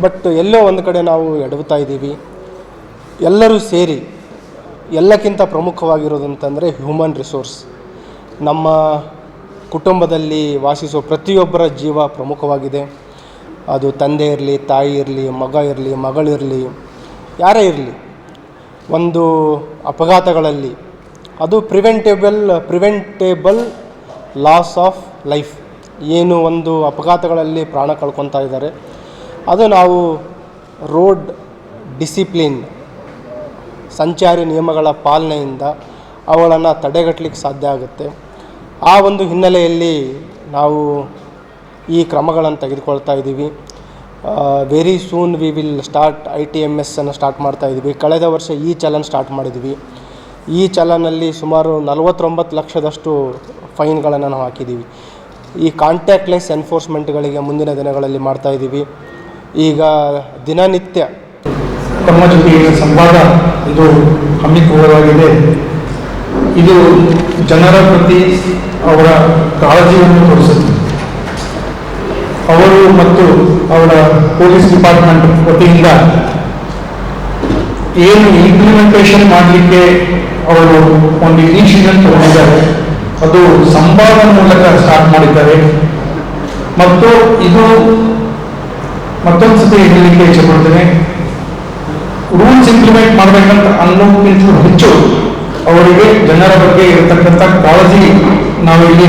ಬಟ್ ಎಲ್ಲೋ ಒಂದು ಕಡೆ ನಾವು ಎಡವುತ್ತಾ ಇದ್ದೀವಿ. ಎಲ್ಲರೂ ಸೇರಿ ಎಲ್ಲಕ್ಕಿಂತ ಪ್ರಮುಖವಾಗಿರೋದಂತಂದರೆ ಹ್ಯೂಮನ್ ರಿಸೋರ್ಸ್. ನಮ್ಮ ಕುಟುಂಬದಲ್ಲಿ ವಾಸಿಸುವ ಪ್ರತಿಯೊಬ್ಬರ ಜೀವ ಪ್ರಮುಖವಾಗಿದೆ. ಅದು ತಂದೆ ಇರಲಿ, ತಾಯಿ ಇರಲಿ, ಮಗ ಇರಲಿ, ಮಗಳಿರಲಿ, ಯಾರೇ ಇರಲಿ, ಒಂದು ಅಪಘಾತಗಳಲ್ಲಿ ಅದು ಪ್ರಿವೆಂಟೇಬಲ್ ಲಾಸ್ ಆಫ್ ಲೈಫ್, ಏನು ಒಂದು ಅಪಘಾತಗಳಲ್ಲಿ ಪ್ರಾಣ ಕಳ್ಕೊತಾ ಇದ್ದಾರೆ, ಅದು ನಾವು ರೋಡ್ ಡಿಸಿಪ್ಲಿನ್, ಸಂಚಾರಿ ನಿಯಮಗಳ ಪಾಲನೆಯಿಂದ ಅವುಗಳನ್ನು ತಡೆಗಟ್ಟಲಿಕ್ಕೆ ಸಾಧ್ಯ ಆಗುತ್ತೆ. ಆ ಒಂದು ಹಿನ್ನೆಲೆಯಲ್ಲಿ ನಾವು ಈ ಕ್ರಮಗಳನ್ನು ತೆಗೆದುಕೊಳ್ತಾ ಇದ್ದೀವಿ. Very soon we will start ITMS ಅನ್ನು ಸ್ಟಾರ್ಟ್ ಮಾಡ್ತಾ ಇದ್ದೀವಿ. ಕಳೆದ ವರ್ಷ ಈ ಚಲನ್ ಸ್ಟಾರ್ಟ್ ಮಾಡಿದ್ವಿ. ಈ ಚಲನಲ್ಲಿ ಸುಮಾರು 49 ಲಕ್ಷದಷ್ಟು ಫೈನ್ಗಳನ್ನು ನಾವು ಹಾಕಿದ್ದೀವಿ. ಈ ಕಾಂಟ್ಯಾಕ್ಟ್ಲೆಸ್ ಎನ್ಫೋರ್ಸ್ಮೆಂಟ್ಗಳಿಗೆ ಮುಂದಿನ ದಿನಗಳಲ್ಲಿ ಮಾಡ್ತಾ ಇದ್ದೀವಿ. ಈಗ ದಿನನಿತ್ಯ ತಮ್ಮ ಜೊತೆಗಿನ ಸಂವಾದ ಇದು ಹಮ್ಮಿಕೊಳ್ಳಲಾಗಿದೆ. ಇದು ಜನರ ಪ್ರತಿ ಅವರ ಕಾಳಜಿಯನ್ನು ತೋರಿಸುತ್ತೆ. ಅವರು ಮತ್ತು ಅವರ ಪೊಲೀಸ್ ಡಿಪಾರ್ಟ್ಮೆಂಟ್ ವತಿಯಿಂದ ಏನು ಇಂಪ್ಲಿಮೆಂಟೇಷನ್ ಮಾಡಲಿಕ್ಕೆ ಅವರು ಒಂದು ಇನಿಷಿಯೇಟಿವ್ ತಗೊಂಡಿದ್ದಾರೆ, ಅದು ಸಂವಾದ ಮೂಲಕ ಸ್ಟಾರ್ಟ್ ಮಾಡಿದ್ದಾರೆ. ಮತ್ತು ಇದು ಮತ್ತೊಂದು ಸತಿ ಹೇಳಲಿಕ್ಕೆ ಇಷ್ಟಪಡ್ತೇನೆ, ರೂಲ್ಸ್ ಇಂಪ್ಲಿಮೆಂಟ್ ಮಾಡಬೇಕಂತ ಅನ್ನೋಕ್ಕಿಂತ ಹೆಚ್ಚು ಅವರಿಗೆ ಜನರ ಬಗ್ಗೆ ಇರತಕ್ಕಂಥ ಕಾಳಜಿ ನಾವು ಇಲ್ಲಿ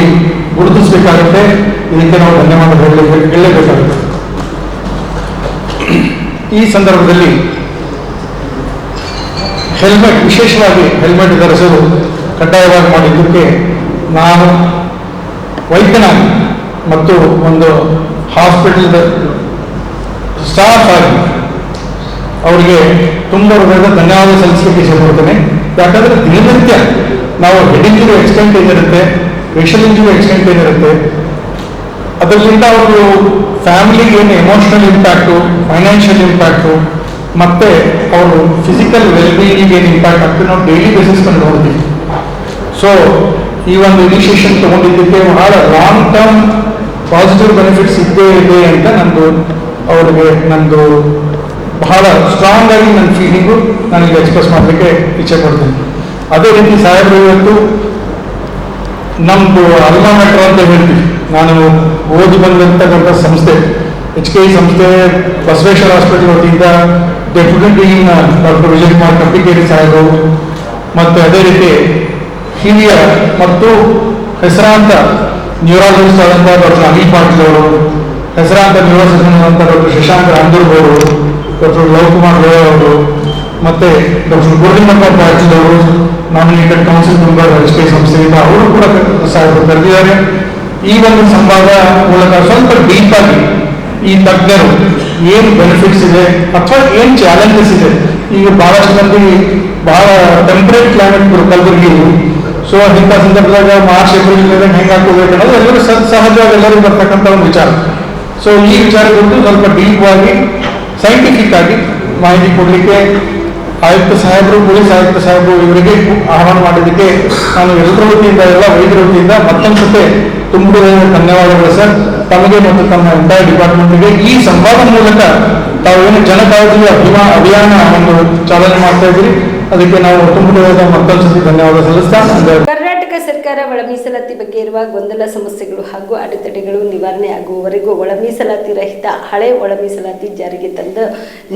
ಗುರುತಿಸಬೇಕಾಗುತ್ತೆ. ಇದಕ್ಕೆ ನಾವು ಧನ್ಯವಾದ ಹೇಳಲೇಬೇಕಾಗುತ್ತೆ. ಈ ಸಂದರ್ಭದಲ್ಲಿ ಹೆಲ್ಮೆಟ್, ವಿಶೇಷವಾಗಿ ಹೆಲ್ಮೆಟ್ ಧರಿಸಲು ಕಡ್ಡಾಯವಾಗಿ ಮಾಡಿದ್ದಕ್ಕೆ ನಾನು ವೈದ್ಯನಾಗಿ ಮತ್ತು ಒಂದು ಹಾಸ್ಪಿಟಲ್ ಸ್ಟಾಫ್ ಆಗಿ ಅವರಿಗೆ ತುಂಬ ಹೃದಯದ ಧನ್ಯವಾದ ಸಲ್ಲಿಸಲಿಕ್ಕೆ ಇಷ್ಟಪಡ್ತೇನೆ. ಯಾಕಂದರೆ ದಿನನಿತ್ಯ ನಾವು ಹೆಡ್ ಇಂಜುರಿ ಎಕ್ಸ್ಟೆಂಟ್ ಏನಿರುತ್ತೆ, ಫೇಶಿಯಲ್ ಇಂಜುರಿ ಎಕ್ಸ್ಟೆಂಟ್ ಏನಿರುತ್ತೆ, ಅದರಿಂದ ಅವರು ಫ್ಯಾಮಿಲಿಗೆ ಏನು ಎಮೋಷನಲ್ ಇಂಪ್ಯಾಕ್ಟು, ಫೈನಾನ್ಷಿಯಲ್ ಇಂಪ್ಯಾಕ್ಟು, ಮತ್ತು ಅವರು ಫಿಸಿಕಲ್ ವೆಲ್ಬೀಯಿಂಗ್ ಏನು ಇಂಪ್ಯಾಕ್ಟ್ ಆಗ್ತದೆ ನಾವು ಡೈಲಿ ಬೇಸಿಸ್ ಮೇಲೆ ನೋಡ್ತೀವಿ. ಸೊ ಈ ಒಂದು ಇನಿಷಿಯೇಷನ್ ತೊಗೊಂಡಿದ್ದಕ್ಕೆ ಬಹಳ ಲಾಂಗ್ ಟರ್ಮ್ ಪಾಸಿಟಿವ್ ಬೆನಿಫಿಟ್ಸ್ ಇದ್ದೇ ಇದೆ ಅಂತ ನಂದು ಬಹಳ ಸ್ಟ್ರಾಂಗ್ ಆಗಿ ನನ್ನ ಫೀಲಿಂಗು ನನಗೆ ಎಕ್ಸ್ಪ್ರೆಸ್ ಮಾಡಲಿಕ್ಕೆ ಇಚ್ಛೆ ಪಡ್ತೀನಿ. ಅದೇ ರೀತಿ ಸಾಹೇಬರು ಇವತ್ತು ನಮ್ಮದು ಅಲ್ಮಾ ಮ್ಯಾಟರ್ ಅಂತ ಹೇಳ್ತೀವಿ. ನಾನು ಓದಿ ಬಂದಂತಕ್ಕಂಥ ಸಂಸ್ಥೆ HKE ಸಂಸ್ಥೆ, ಬಸವೇಶ್ವರ ಹಾಸ್ಪಿಟಲ್ ವತಿಯಿಂದ ಡೆಪ್ಯೂಟಿ ಡಾಕ್ಟರ್ ವಿಜಯ್ ಕುಮಾರ್ ಕಂಪಿಕೇರಿ ಸಾಹೇಬರು, ಮತ್ತು ಅದೇ ರೀತಿ ಹಿರಿಯ ಮತ್ತು ಹೆಸರಾಂತ ನ್ಯೂರಾಲಜಿಸ್ಟ್ ಆದಂಥ ಡಾಕ್ಟರ್ ಅನಿಲ್ ಪಾಟೀಲ್ ಅವರು, ಹೆಸರಾಂತ ನ್ಯೂರೋಸರ್ಜನ್ ಆದಂಥ ಡಾಕ್ಟರ್ ಶಶಾಂಕ್ ರಾಮದುರ್ಗ್ ಅವರು, ಡಾಕ್ಟರ್ ಲವಕುಮಾರ್ ಗೋಯ್ ಅವರು, ಮತ್ತು ಡಾಕ್ಟರ್ ಗೋವಿಂದಪ್ಪ ಪಾಟೀಲ್ ಅವರು, ನಾಮಿನೇಟೆಡ್ ಕೌನ್ಸಿಲ್ ಮೆಂಬರ್ HKE ಸಂಸ್ಥೆಯಿಂದ ಅವರು ಕೂಡ ಸಾಹೇಬರು ಕರೆದಿದ್ದಾರೆ. ಈ ಒಂದು ಸಂವಾದ ಮೂಲಕ ಸ್ವಲ್ಪ ಡೀಪ್ ಆಗಿ ಈ ತಜ್ಞರು ಏನು ಬೆನಿಫಿಟ್ಸ್ ಇದೆ ಅಥವಾ ಏನು ಚಾಲೆಂಜಸ್ ಇದೆ, ಈಗ ಬಹಳಷ್ಟು ಮಂದಿ ಬಹಳ ಟೆಂಪರೇಟ್ ಕ್ಲೈಮೇಟ್ ಕಲಬುರಗಿ, ಸೊ ಇಂಥ ಸಂದರ್ಭದಾಗ ಮಾರ್ಚ್ ಏಪ್ರಿಲ್ ಹೆಂಗೆ ಹಾಕೋಬೇಕು ಅನ್ನೋದು ಎಲ್ಲರೂ ಸಹಜವಾಗಿ ಎಲ್ಲರಿಗೂ ಬರ್ತಕ್ಕಂಥ ಒಂದು ವಿಚಾರ. ಸೊ ಈ ವಿಚಾರ ಕುರಿತು ಸ್ವಲ್ಪ ಡೀಪ್ ಆಗಿ ಸೈಂಟಿಫಿಕ್ ಆಗಿ ಮಾಹಿತಿ ಕೊಡಲಿಕ್ಕೆ ಆಯುಕ್ತ ಸಾಹೇಬರು, ಪೊಲೀಸ್ ಆಯುಕ್ತ ಸಾಹೇಬರು ಇವರಿಗೆ ಆಹ್ವಾನ ಮಾಡಿದ್ದಕ್ಕೆ ನಾನು ಎಲ್ಲರ ವತಿಯಿಂದ, ಎಲ್ಲ ವೈದ್ಯರ ವತಿಯಿಂದ ಮತ್ತೊಂದು ಸತೆ ತುಂಬ ಧನ್ಯವಾದಗಳು ಸರ್. ತಮಗೆ ಮತ್ತು ತಮ್ಮ ಎಂಟೈರ್ ಡಿಪಾರ್ಟ್ಮೆಂಟ್ಗೆ ಈ ಸಂವಾದ ಮೂಲಕ ತಾವೇನು ಜನಕಾಳಜಿ ಅಭಿಯಾನ ಒಂದು ಚಾಲನೆ ಮಾಡ್ತಾ ಇದ್ದೀರಿ, ಅದಕ್ಕೆ ನಾವು ತುಂಬ ಮತ್ತೊಂದು ಸತಿ ಧನ್ಯವಾದ ಸಲ್ಲಿಸ್ತಾ. ಕರ್ನಾಟಕ ಕರ್ನಾಟಕ ಸರ್ಕಾರ ಒಳ ಮೀಸಲಾತಿ ಬಗ್ಗೆ ಇರುವ ಗೊಂದಲ ಸಮಸ್ಯೆಗಳು ಹಾಗೂ ಅಡೆತಡೆಗಳು ನಿವಾರಣೆ ಆಗುವವರೆಗೂ ಒಳ ಮೀಸಲಾತಿ ರಹಿತ ಹಳೆ ಒಳ ಮೀಸಲಾತಿ ಜಾರಿಗೆ ತಂದು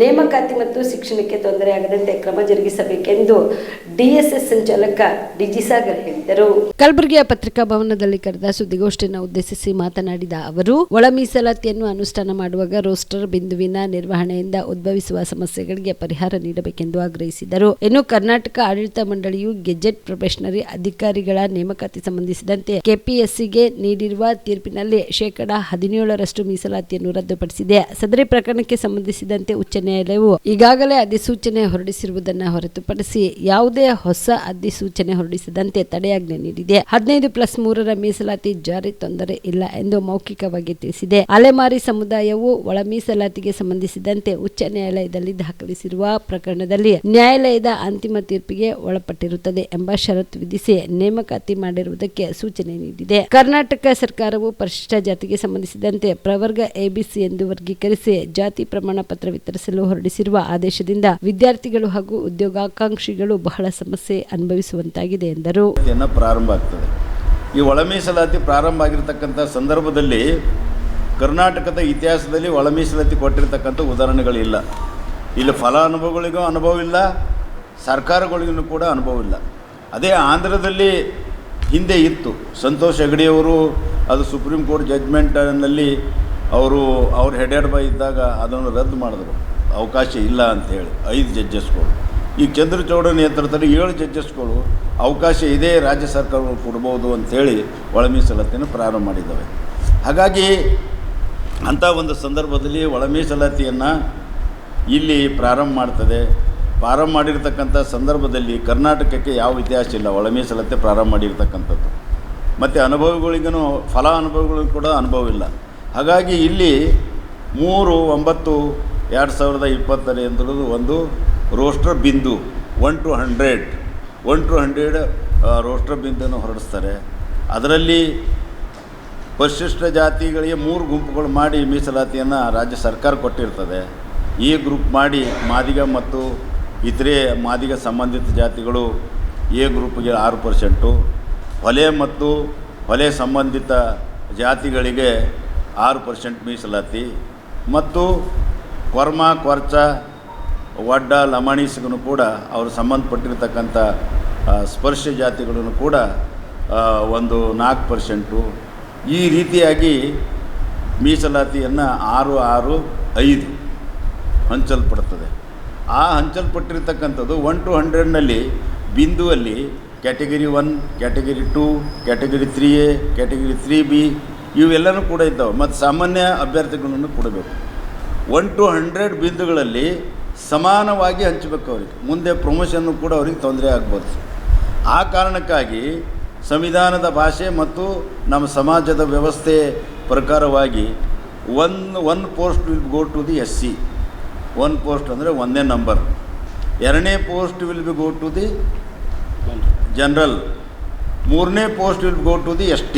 ನೇಮಕಾತಿ ಮತ್ತು ಶಿಕ್ಷಣಕ್ಕೆ ತೊಂದರೆಯಾಗದಂತೆ ಕ್ರಮ ಜರುಗಿಸಬೇಕೆಂದು ಡಿಎಸ್ಎಸ್ ಸಂಚಾಲಕ ಡಿಜಿ ಸಾಗರ್ ಹೇಳಿದರು. ಕಲಬುರಗಿಯ ಪತ್ರಿಕಾ ಭವನದಲ್ಲಿ ಕರೆದ ಸುದ್ದಿಗೋಷ್ಠಿಯನ್ನು ಉದ್ದೇಶಿಸಿ ಮಾತನಾಡಿದ ಅವರು, ಒಳ ಮೀಸಲಾತಿಯನ್ನು ಅನುಷ್ಠಾನ ಮಾಡುವಾಗ ರೋಸ್ಟರ್ ಬಿಂದುವಿನ ನಿರ್ವಹಣೆಯಿಂದ ಉದ್ಭವಿಸುವ ಸಮಸ್ಯೆಗಳಿಗೆ ಪರಿಹಾರ ನೀಡಬೇಕೆಂದು ಆಗ್ರಹಿಸಿದರು. ಇನ್ನು ಕರ್ನಾಟಕ ಆಡಳಿತ ಮಂಡಳಿಯು ಗೆಜೆಟ್ ಪ್ರೊಬೇಷನರಿ ಅಧಿಕಾರಿಗಳ ನೇಮಕಾತಿ ಸಂಬಂಧಿಸಿದಂತೆ ಕೆಪಿಎಸ್ಸಿಗೆ ನೀಡಿರುವ ತೀರ್ಪಿನಲ್ಲಿ 17% ಮೀಸಲಾತಿಯನ್ನು ರದ್ದುಪಡಿಸಿದೆ. ಸದರಿ ಪ್ರಕರಣಕ್ಕೆ ಸಂಬಂಧಿಸಿದಂತೆ ಉಚ್ಚ ನ್ಯಾಯಾಲಯವು ಈಗಾಗಲೇ ಅಧಿಸೂಚನೆ ಹೊರಡಿಸಿರುವುದನ್ನು ಹೊರತುಪಡಿಸಿ ಯಾವುದೇ ಹೊಸ ಅಧಿಸೂಚನೆ ಹೊರಡಿಸದಂತೆ ತಡೆಯಾಜ್ಞೆ ನೀಡಿದೆ. 15+3 ಮೀಸಲಾತಿ ಜಾರಿ ತೊಂದರೆ ಇಲ್ಲ ಎಂದು ಮೌಖಿಕವಾಗಿ ತಿಳಿಸಿದೆ. ಅಲೆಮಾರಿ ಸಮುದಾಯವು ಒಳ ಮೀಸಲಾತಿಗೆ ಸಂಬಂಧಿಸಿದಂತೆ ಉಚ್ಚ ನ್ಯಾಯಾಲಯದಲ್ಲಿ ದಾಖಲಿಸಿರುವ ಪ್ರಕರಣದಲ್ಲಿ ನ್ಯಾಯಾಲಯದ ಅಂತಿಮ ತೀರ್ಪಿಗೆ ಒಳಪಟ್ಟಿರುತ್ತದೆ ಎಂಬ ಷರತ್ತು ವಿಧಿಸಿ ನೇಮಕಾತಿ ಮಾಡಿರುವುದಕ್ಕೆ ಸೂಚನೆ ನೀಡಿದೆ. ಕರ್ನಾಟಕ ಸರ್ಕಾರವು ಪರಿಶಿಷ್ಟ ಜಾತಿಗೆ ಸಂಬಂಧಿಸಿದಂತೆ ಪ್ರವರ್ಗ ಎಬಿಸಿ ಎಂದು ವರ್ಗೀಕರಿಸಿ ಜಾತಿ ಪ್ರಮಾಣ ಪತ್ರ ವಿತರಿಸಲು ಹೊರಡಿಸಿರುವ ಆದೇಶದಿಂದ ವಿದ್ಯಾರ್ಥಿಗಳು ಹಾಗೂ ಉದ್ಯೋಗಾಕಾಂಕ್ಷಿಗಳು ಬಹಳ ಸಮಸ್ಯೆ ಅನುಭವಿಸುವಂತಾಗಿದೆ ಎಂದರು. ಪ್ರಾರಂಭ ಆಗ್ತದೆ. ಈ ಒಳ ಮೀಸಲಾತಿ ಪ್ರಾರಂಭ ಆಗಿರತಕ್ಕಂಥ ಸಂದರ್ಭದಲ್ಲಿ ಕರ್ನಾಟಕದ ಇತಿಹಾಸದಲ್ಲಿ ಒಳ ಮೀಸಲಾತಿ ಕೊಟ್ಟಿರ್ತಕ್ಕಂಥ ಉದಾಹರಣೆಗಳಿಲ್ಲ. ಇಲ್ಲಿ ಫಲಾನುಭವಿಗಳಿಗೂ ಅನುಭವ ಇಲ್ಲ, ಸರ್ಕಾರಗಳಿಗೂ ಕೂಡ ಅನುಭವ ಇಲ್ಲ. ಅದೇ ಆಂಧ್ರದಲ್ಲಿ ಹಿಂದೆ ಇತ್ತು. ಸಂತೋಷ್ ಹೆಗಡೆಯವರು ಅದು ಸುಪ್ರೀಂ ಕೋರ್ಟ್ ಜಡ್ಜ್ಮೆಂಟ್ನಲ್ಲಿ ಅವ್ರ ಹೆಡೆಡ್ ಬೈ ಇದ್ದಾಗ ಅದನ್ನು ರದ್ದು ಮಾಡಿದ್ರು, ಅವಕಾಶ ಇಲ್ಲ ಅಂಥೇಳಿ 5 ಜಡ್ಜಸ್ಗಳು. ಈಗ ಚಂದ್ರಚೂಡ ನೇತೃತ್ವದಲ್ಲಿ 7 ಜಡ್ಜಸ್ಗಳು ಅವಕಾಶ ಇದೆ, ರಾಜ್ಯ ಸರ್ಕಾರಗಳು ಕೊಡ್ಬೋದು ಅಂಥೇಳಿ ಒಳ ಮೀಸಲಾತಿಯನ್ನು ಪ್ರಾರಂಭ ಮಾಡಿದ್ದಾವೆ. ಹಾಗಾಗಿ ಅಂಥ ಒಂದು ಸಂದರ್ಭದಲ್ಲಿ ಒಳ ಮೀಸಲಾತಿಯನ್ನು ಇಲ್ಲಿ ಪ್ರಾರಂಭ ಮಾಡ್ತದೆ. ಪ್ರಾರಂಭ ಮಾಡಿರ್ತಕ್ಕಂಥ ಸಂದರ್ಭದಲ್ಲಿ ಕರ್ನಾಟಕಕ್ಕೆ ಯಾವ ಇತಿಹಾಸ ಇಲ್ಲ ಒಳ ಮೀಸಲಾತಿ ಪ್ರಾರಂಭ ಮಾಡಿರ್ತಕ್ಕಂಥದ್ದು. ಮತ್ತು ಅನುಭವಿಗಳಿಗೂ ಫಲಾನುಭವಿಗಳಿಗೂ ಕೂಡ ಅನುಭವ ಇಲ್ಲ. ಹಾಗಾಗಿ ಇಲ್ಲಿ 3/9/2020 ಎಂದುವುದು ಒಂದು ರೋಸ್ಟರ್ ಬಿಂದು 1 to 100 ರೋಸ್ಟರ್ ಬಿಂದುವನ್ನು ಹೊರಡಿಸ್ತಾರೆ. ಅದರಲ್ಲಿ ಪರಿಶಿಷ್ಟ ಜಾತಿಗಳಿಗೆ 3 ಗುಂಪುಗಳು ಮಾಡಿ ಮೀಸಲಾತಿಯನ್ನು ರಾಜ್ಯ ಸರ್ಕಾರ ಕೊಟ್ಟಿರ್ತದೆ. ಈ ಗ್ರೂಪ್ ಮಾಡಿ ಮಾದಿಗ ಮತ್ತು ಇತರೆ ಮಾದಿಗ ಸಂಬಂಧಿತ ಜಾತಿಗಳು ಎ ಗ್ರೂಪ್ಗೆ 6%, ಹೊಲೆ ಮತ್ತು ಹೊಲೆ ಸಂಬಂಧಿತ ಜಾತಿಗಳಿಗೆ 6% ಮೀಸಲಾತಿ, ಮತ್ತು ಕೊರ್ಮ, ಕೊರ್ಚ, ವಡ್ಡ, ಲಮಾಣೀಸ್ಗೂ ಕೂಡ ಅವರು ಸಂಬಂಧಪಟ್ಟಿರ್ತಕ್ಕಂಥ ಸ್ಪರ್ಶ ಜಾತಿಗಳನ್ನು ಕೂಡ ಒಂದು 4%. ಈ ರೀತಿಯಾಗಿ ಮೀಸಲಾತಿಯನ್ನು 6-6-5 ಹಂಚಲ್ಪಡ್ತದೆ. ಆ ಹಂಚಲ್ಪಟ್ಟಿರ್ತಕ್ಕಂಥದ್ದು 1 to 100ನಲ್ಲಿ ಬಿಂದುವಲ್ಲಿ category 1, category 2, category 3A, category 3B ಇವೆಲ್ಲವೂ ಕೂಡ ಇದ್ದಾವೆ. ಮತ್ತು ಸಾಮಾನ್ಯ ಅಭ್ಯರ್ಥಿಗಳನ್ನು ಕೊಡಬೇಕು. 1 to 100 ಬಿಂದುಗಳಲ್ಲಿ ಸಮಾನವಾಗಿ ಹಂಚಬೇಕು. ಅವರಿಗೆ ಮುಂದೆ ಪ್ರಮೋಷನ್ನು ಕೂಡ ಅವ್ರಿಗೆ ತೊಂದರೆ ಆಗ್ಬೋದು. ಆ ಕಾರಣಕ್ಕಾಗಿ ಸಂವಿಧಾನದ ಭಾಷೆ ಮತ್ತು ನಮ್ಮ ಸಮಾಜದ ವ್ಯವಸ್ಥೆ ಪ್ರಕಾರವಾಗಿ one post will go to the SC. 1 post ಅಂದರೆ 1ನೇ ನಂಬರ್. 2ನೇ post will be go to the general. 3ನೇ post will go to the ST.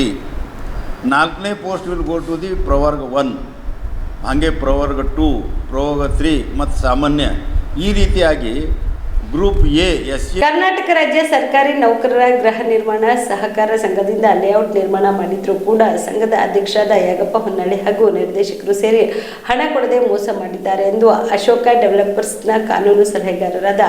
4ನೇ post will go to the ಪ್ರವರ್ಗ 1, ಹಾಗೆ ಪ್ರವರ್ಗ 2, ಪ್ರವರ್ಗ 3 ಮತ್ತು ಸಾಮಾನ್ಯ. ಈ ರೀತಿಯಾಗಿ ಗ್ರೂಪ್ ಎ SC. ಕರ್ನಾಟಕ ರಾಜ್ಯ ಸರ್ಕಾರಿ ನೌಕರರ ಗೃಹ ನಿರ್ಮಾಣ ಸಹಕಾರ ಸಂಘದಿಂದ ಲೇಔಟ್ ನಿರ್ಮಾಣ ಮಾಡಿದ್ರೂ ಕೂಡ ಸಂಘದ ಅಧ್ಯಕ್ಷರಾದ ಯಾಗಪ್ಪ ಹೊನ್ನಳ್ಳಿ ಹಾಗೂ ನಿರ್ದೇಶಕರು ಸೇರಿ ಹಣ ಕೊಡದೆ ಮೋಸ ಮಾಡಿದ್ದಾರೆ ಎಂದು ಅಶೋಕ ಡೆವಲಪರ್ಸ್ನ ಕಾನೂನು ಸಲಹೆಗಾರರಾದ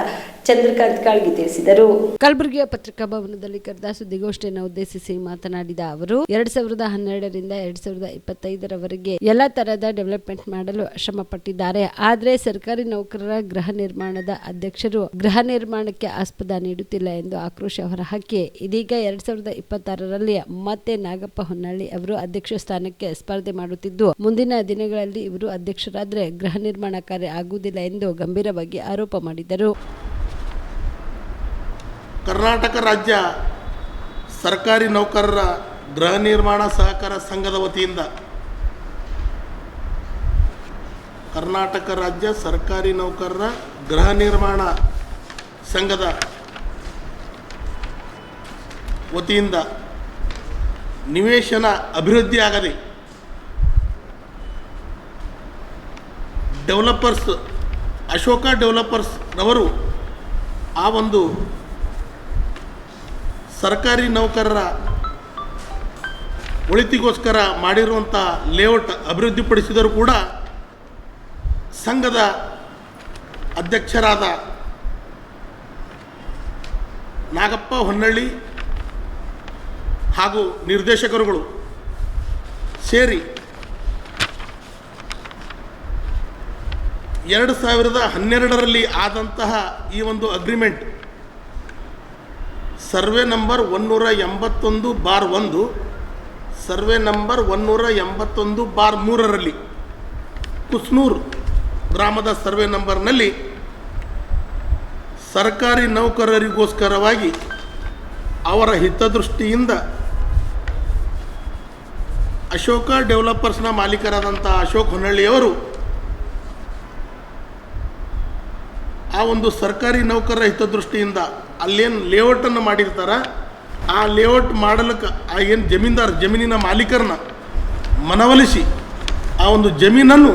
ಚಂದ್ರಕಾಂತ್ ಕಾಳ್ಗಿ ತಿಳಿಸಿದರು. ಕಲಬುರಗಿಯ ಪತ್ರಿಕಾ ಭವನದಲ್ಲಿ ಕರೆದ ಸುದ್ದಿಗೋಷ್ಠಿಯನ್ನು ಉದ್ದೇಶಿಸಿ ಮಾತನಾಡಿದ ಅವರು, 2012ರಿಂದ 2025ರವರೆಗೆ ಎಲ್ಲ ತರಹದ ಡೆವಲಪ್ಮೆಂಟ್ ಮಾಡಲು ಶ್ರಮ ಪಟ್ಟಿದ್ದಾರೆ. ಆದರೆ ಸರ್ಕಾರಿ ನೌಕರರ ಗೃಹ ನಿರ್ಮಾಣದ ಅಧ್ಯಕ್ಷರು ಗೃಹ ನಿರ್ಮಾಣಕ್ಕೆ ಆಸ್ಪದ ನೀಡುತ್ತಿಲ್ಲ ಎಂದು ಆಕ್ರೋಶ ಹೊರಹಾಕಿ ಇದೀಗ 2026ರಲ್ಲಿ ಮತ್ತೆ ನಾಗಪ್ಪ ಹೊನ್ನಳ್ಳಿ ಅವರು ಅಧ್ಯಕ್ಷ ಸ್ಥಾನಕ್ಕೆ ಸ್ಪರ್ಧೆ ಮಾಡುತ್ತಿದ್ದು, ಮುಂದಿನ ದಿನಗಳಲ್ಲಿ ಇವರು ಅಧ್ಯಕ್ಷರಾದರೆ ಗೃಹ ನಿರ್ಮಾಣ ಕಾರ್ಯ ಆಗುವುದಿಲ್ಲ ಎಂದು ಗಂಭೀರವಾಗಿ ಆರೋಪ ಮಾಡಿದರು. ಕರ್ನಾಟಕ ರಾಜ್ಯ ಸರ್ಕಾರಿ ನೌಕರರ ಗೃಹ ನಿರ್ಮಾಣ ಸಹಕಾರ ಸಂಘದ ವತಿಯಿಂದ ಕರ್ನಾಟಕ ರಾಜ್ಯ ಸರ್ಕಾರಿ ನೌಕರರ ಗೃಹ ನಿರ್ಮಾಣ ಸಂಘದ ವತಿಯಿಂದ ನಿವೇಶನ ಅಭಿವೃದ್ಧಿ ಆಗದೆ ಡೆವಲಪರ್ಸ್ ಅಶೋಕ ಡೆವಲಪರ್ಸ್ ರವರು ಆ ಒಂದು ಸರ್ಕಾರಿ ನೌಕರರ ಒಳಿತಿಗೋಸ್ಕರ ಮಾಡಿರುವಂಥ ಲೇಔಟ್ ಅಭಿವೃದ್ಧಿಪಡಿಸಿದರೂ ಕೂಡ ಸಂಘದ ಅಧ್ಯಕ್ಷರಾದ ನಾಗಪ್ಪ ಹೊನ್ನಳ್ಳಿ ಹಾಗೂ ನಿರ್ದೇಶಕರುಗಳು ಸೇರಿ 2012ರಲ್ಲಿ ಆದಂತಹ ಈ ಒಂದು agreement survey number 181/1 survey number 181/3ರಲ್ಲಿ ಕುಸ್ನೂರ್ ಗ್ರಾಮದ ಸರ್ವೆ ನಂಬರ್ನಲ್ಲಿ ಸರ್ಕಾರಿ ನೌಕರರಿಗೋಸ್ಕರವಾಗಿ ಅವರ ಹಿತದೃಷ್ಟಿಯಿಂದ ಅಶೋಕ ಡೆವಲಪರ್ಸ್ನ ಮಾಲೀಕರಾದಂಥ ಅಶೋಕ್ ಹೊನ್ನಳ್ಳಿಯವರು ಆ ಒಂದು ಸರ್ಕಾರಿ ನೌಕರರ ಹಿತದೃಷ್ಟಿಯಿಂದ ಅಲ್ಲೇನು ಲೇಔಟನ್ನು ಮಾಡಿರ್ತಾರೆ ಆ ಲೇಔಟ್ ಮಾಡಲಿಕ್ಕೆ ಆ ಏನು ಜಮೀನಿನ ಮಾಲೀಕರನ್ನ ಮನವೊಲಿಸಿ ಆ ಒಂದು ಜಮೀನನ್ನು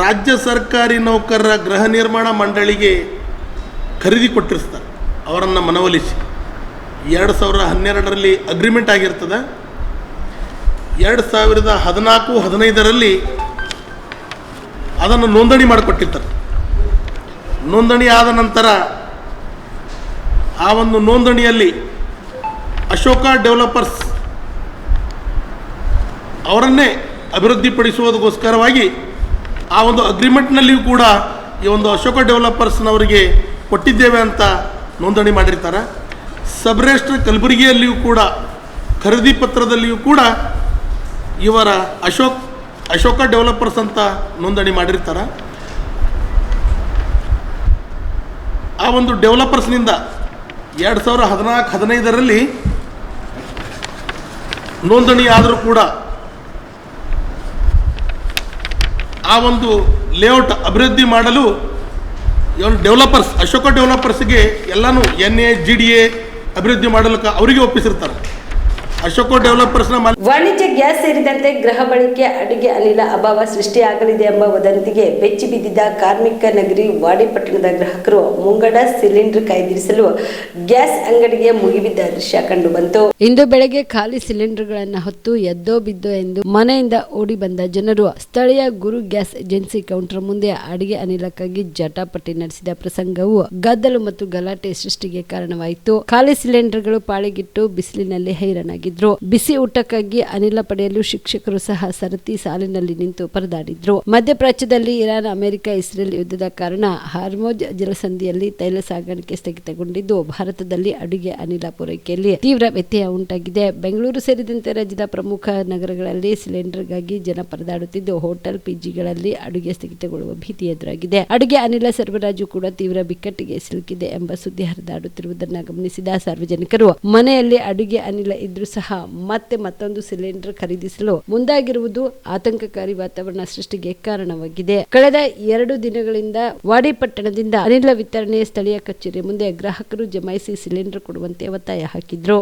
ರಾಜ್ಯ ಸರ್ಕಾರಿ ನೌಕರರ ಗೃಹ ನಿರ್ಮಾಣ ಮಂಡಳಿಗೆ ಖರೀದಿ ಕೊಟ್ಟಿರ್ತಾರೆ. ಅವರನ್ನು ಮನವೊಲಿಸಿ 2012ರಲ್ಲಿ ಅಗ್ರಿಮೆಂಟ್ ಆಗಿರ್ತದೆ. 2014-15ರಲ್ಲಿ ಅದನ್ನು ನೋಂದಣಿ ಮಾಡಿಕೊಟ್ಟಿರ್ತಾರೆ. ನೋಂದಣಿ ಆದ ನಂತರ ಆ ಒಂದು ನೋಂದಣಿಯಲ್ಲಿ ಅಶೋಕ ಡೆವಲಪರ್ಸ್ ಅವರನ್ನೇ ಅಭಿವೃದ್ಧಿಪಡಿಸುವುದಕ್ಕೋಸ್ಕರವಾಗಿ ಆ ಒಂದು ಅಗ್ರಿಮೆಂಟ್ನಲ್ಲಿಯೂ ಕೂಡ ಈ ಒಂದು ಅಶೋಕ ಡೆವಲಪರ್ಸ್ನವರಿಗೆ ಕೊಟ್ಟಿದ್ದೇವೆ ಅಂತ ನೋಂದಣಿ ಮಾಡಿರ್ತಾರೆ. ಸಬ್ ರಿಜಿಸ್ಟ್ರ್ ಕಲಬುರಗಿಯಲ್ಲಿಯೂ ಕೂಡ ಖರೀದಿ ಪತ್ರದಲ್ಲಿಯೂ ಕೂಡ ಇವರ ಅಶೋಕ ಡೆವಲಪರ್ಸ್ ಅಂತ ನೋಂದಣಿ ಮಾಡಿರ್ತಾರೆ. ಆ ಒಂದು ಡೆವಲಪರ್ಸ್ನಿಂದ 2014-15ರಲ್ಲಿ ನೋಂದಣಿ ಆದರೂ ಕೂಡ ಆ ಒಂದು ಲೇಔಟ್ ಅಭಿವೃದ್ಧಿ ಮಾಡಲು ಡೆವಲಪರ್ಸ್ ಅಶೋಕ ಡೆವಲಪರ್ಸ್ಗೆ ಎಲ್ಲನೂ NA GDA ಅಭಿವೃದ್ಧಿ ಮಾಡಲಿಕ್ಕೆ ಅವರಿಗೆ ಒಪ್ಪಿಸಿರ್ತಾರೆ. ಅಶೋಕ ಡೆವಲಪರ್ಸ್ನ ವಾಣಿಜ್ಯ ಗ್ಯಾಸ್ ಸೇರಿದಂತೆ ಗೃಹ ಬಳಕೆ ಅಡುಗೆ ಅನಿಲ ಅಭಾವ ಸೃಷ್ಟಿಯಾಗಲಿದೆ ಎಂಬ ವದಂತಿಗೆ ಬೆಚ್ಚಿ ಬಿದ್ದಿದ್ದ ಕಾರ್ಮಿಕ ನಗರಿ ವಾಡಿಪಟ್ಟಣದ ಗ್ರಾಹಕರು ಮುಂಗಡ ಸಿಲಿಂಡರ್ ಕಾಯ್ದಿರಿಸಲು ಗ್ಯಾಸ್ ಅಂಗಡಿಗೆ ಮುಗಿಬಿದ್ದ ದೃಶ್ಯ ಕಂಡು ಬಂತು. ಇಂದು ಬೆಳಗ್ಗೆ ಖಾಲಿ ಸಿಲಿಂಡರ್ಗಳನ್ನು ಹೊತ್ತು ಎದ್ದೋ ಬಿದ್ದೋ ಎಂದು ಮನೆಯಿಂದ ಓಡಿ ಬಂದ ಜನರು ಸ್ಥಳೀಯ ಗುರು ಗ್ಯಾಸ್ ಏಜೆನ್ಸಿ ಕೌಂಟರ್ ಮುಂದೆ ಅಡುಗೆ ಅನಿಲಕ್ಕಾಗಿ ಜಟಾಪಟಿ ನಡೆಸಿದ ಪ್ರಸಂಗವು ಗದ್ದಲು ಮತ್ತು ಗಲಾಟೆ ಸೃಷ್ಟಿಗೆ ಕಾರಣವಾಯಿತು. ಖಾಲಿ ಸಿಲಿಂಡರ್ಗಳು ಪಾಳಿಗಿಟ್ಟು ಬಿಸಿಲಿನಲ್ಲಿ ಹೈರಾಣಾಗಿತ್ತು. ಬಿಸಿ ಊಟಕ್ಕಾಗಿ ಅನಿಲ ಪಡೆಯಲು ಶಿಕ್ಷಕರು ಸಹ ಸರತಿ ಸಾಲಿನಲ್ಲಿ ನಿಂತು ಪರದಾಡಿದ್ರು. ಮಧ್ಯಪ್ರಾಚ್ಯದಲ್ಲಿ ಇರಾನ್, ಅಮೆರಿಕ, ಇಸ್ರೇಲ್ ಯುದ್ಧದ ಕಾರಣ ಹಾರ್ಮೋಜ್ ಜಲಸಂಧಿಯಲ್ಲಿ ತೈಲ ಸಾಗಾಣಿಕೆ ಸ್ಥಗಿತಗೊಂಡಿದ್ದು ಭಾರತದಲ್ಲಿ ಅಡುಗೆ ಅನಿಲ ಪೂರೈಕೆಯಲ್ಲಿ ತೀವ್ರ ವ್ಯತ್ಯಯ ಉಂಟಾಗಿದೆ. ಬೆಂಗಳೂರು ಸೇರಿದಂತೆ ರಾಜ್ಯದ ಪ್ರಮುಖ ನಗರಗಳಲ್ಲಿ ಸಿಲಿಂಡರ್ಗಾಗಿ ಜನ ಪರದಾಡುತ್ತಿದ್ದು ಹೋಟೆಲ್, ಪಿಜಿಗಳಲ್ಲಿ ಅಡುಗೆ ಸ್ಥಗಿತಗೊಳ್ಳುವ ಭೀತಿ ಎದುರಾಗಿದೆ. ಅಡುಗೆ ಅನಿಲ ಸರಬರಾಜು ಕೂಡ ತೀವ್ರ ಬಿಕ್ಕಟ್ಟಿಗೆ ಸಿಲುಕಿದೆ ಎಂಬ ಸುದ್ದಿ ಹರಿದಾಡುತ್ತಿರುವುದನ್ನು ಗಮನಿಸಿದ ಸಾರ್ವಜನಿಕರು ಮನೆಯಲ್ಲಿ ಅಡುಗೆ ಅನಿಲ ಇದ್ರೂ ಸಹ ಮತ್ತೊಂದು ಸಿಲಿಂಡರ್ ಖರೀದಿಸಲು ಮುಂದಾಗಿರುವುದು ಆತಂಕಕಾರಿ ವಾತಾವರಣ ಸೃಷ್ಟಿಗೆ ಕಾರಣವಾಗಿದೆ. ಕಳೆದ 2 ದಿನಗಳಿಂದ ವಾಡಿಪಟ್ಟಣದಿಂದ ಅನಿಲ ವಿತರಣೆ ಸ್ಥಳೀಯ ಕಚೇರಿ ಮುಂದೆ ಗ್ರಾಹಕರು ಜಮಾಯಿಸಿ ಸಿಲಿಂಡರ್ ಕೊಡುವಂತೆ ಒತ್ತಾಯ ಹಾಕಿದ್ರು.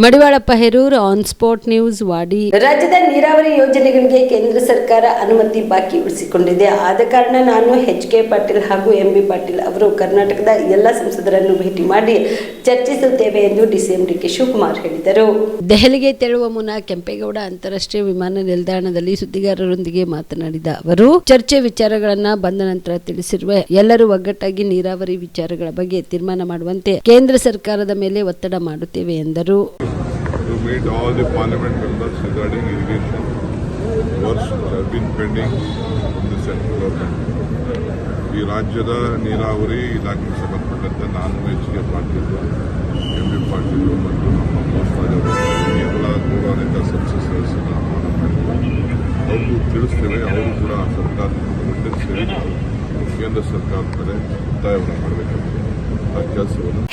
Madivalappa Heroor, on spot news, ವಾಡಿ. ರಾಜ್ಯದ ನೀರಾವರಿ ಯೋಜನೆಗಳಿಗೆ ಕೇಂದ್ರ ಸರ್ಕಾರ ಅನುಮತಿ ಬಾಕಿ ಉಳಿಸಿಕೊಂಡಿದೆ. ಆದ ಕಾರಣ ನಾನು ಎಚ್.ಕೆ. ಪಾಟೀಲ್ ಹಾಗೂ ಎಂ.ಬಿ. ಪಾಟೀಲ್ ಅವರು ಕರ್ನಾಟಕದ ಎಲ್ಲ ಸಂಸದರನ್ನು ಭೇಟಿ ಮಾಡಿ ಚರ್ಚಿಸುತ್ತೇವೆ ಎಂದು ಡಿಸಿಎಂ ಡಿ.ಕೆ. ಶಿವಕುಮಾರ್ ಹೇಳಿದರು. ದೆಹಲಿಗೆ ತೆರಳುವ ಮುನ್ನ ಕೆಂಪೇಗೌಡ ಅಂತಾರಾಷ್ಟ್ರೀಯ ವಿಮಾನ ನಿಲ್ದಾಣದಲ್ಲಿ ಸುದ್ದಿಗಾರರೊಂದಿಗೆ ಮಾತನಾಡಿದ ಅವರು, ಚರ್ಚೆ ವಿಚಾರಗಳನ್ನ ಬಂದ ನಂತರ ತಿಳಿಸಿರುವ ಎಲ್ಲರೂ ಒಗ್ಗಟ್ಟಾಗಿ ನೀರಾವರಿ ವಿಚಾರಗಳ ಬಗ್ಗೆ ತೀರ್ಮಾನ ಮಾಡುವಂತೆ ಕೇಂದ್ರ ಸರ್ಕಾರದ ಮೇಲೆ ಒತ್ತಡ ಮಾಡುತ್ತೇವೆ ಎಂದರು. To meet all the parliament members regarding irrigation works which have been pending in the central government. ಈ ರಾಜ್ಯದ ನೀರಾವರಿ ಇಲಾಖೆಗೆ ಸಂಬಂಧಪಟ್ಟಂತೆ ನಾನು ಎಚ್.ಕೆ. ಪಾಟೀಲ್, ಎಂ.ಬಿ. ಪಾಟೀಲ್ ಮತ್ತು ನಮ್ಮ ಮೋಸ್ತಾಜರು ಎಲ್ಲ ಗೌರವಾನ್ವಿತ ಸಂಸತ್ ಸದಸ್ಯರನ್ನು ಆಹ್ವಾನ ಮಾಡಿದ್ದಾರೆ. ಅವ್ರಿಗೂ ತಿಳಿಸ್ತೇವೆ. ಅವರು ಕೂಡ ಸರ್ಕಾರದ ಸೇರಿ ಕೇಂದ್ರ ಸರ್ಕಾರದ ಕಡೆ ಒತ್ತಾಯವನ್ನು ಮಾಡಬೇಕಾಗಿದೆ.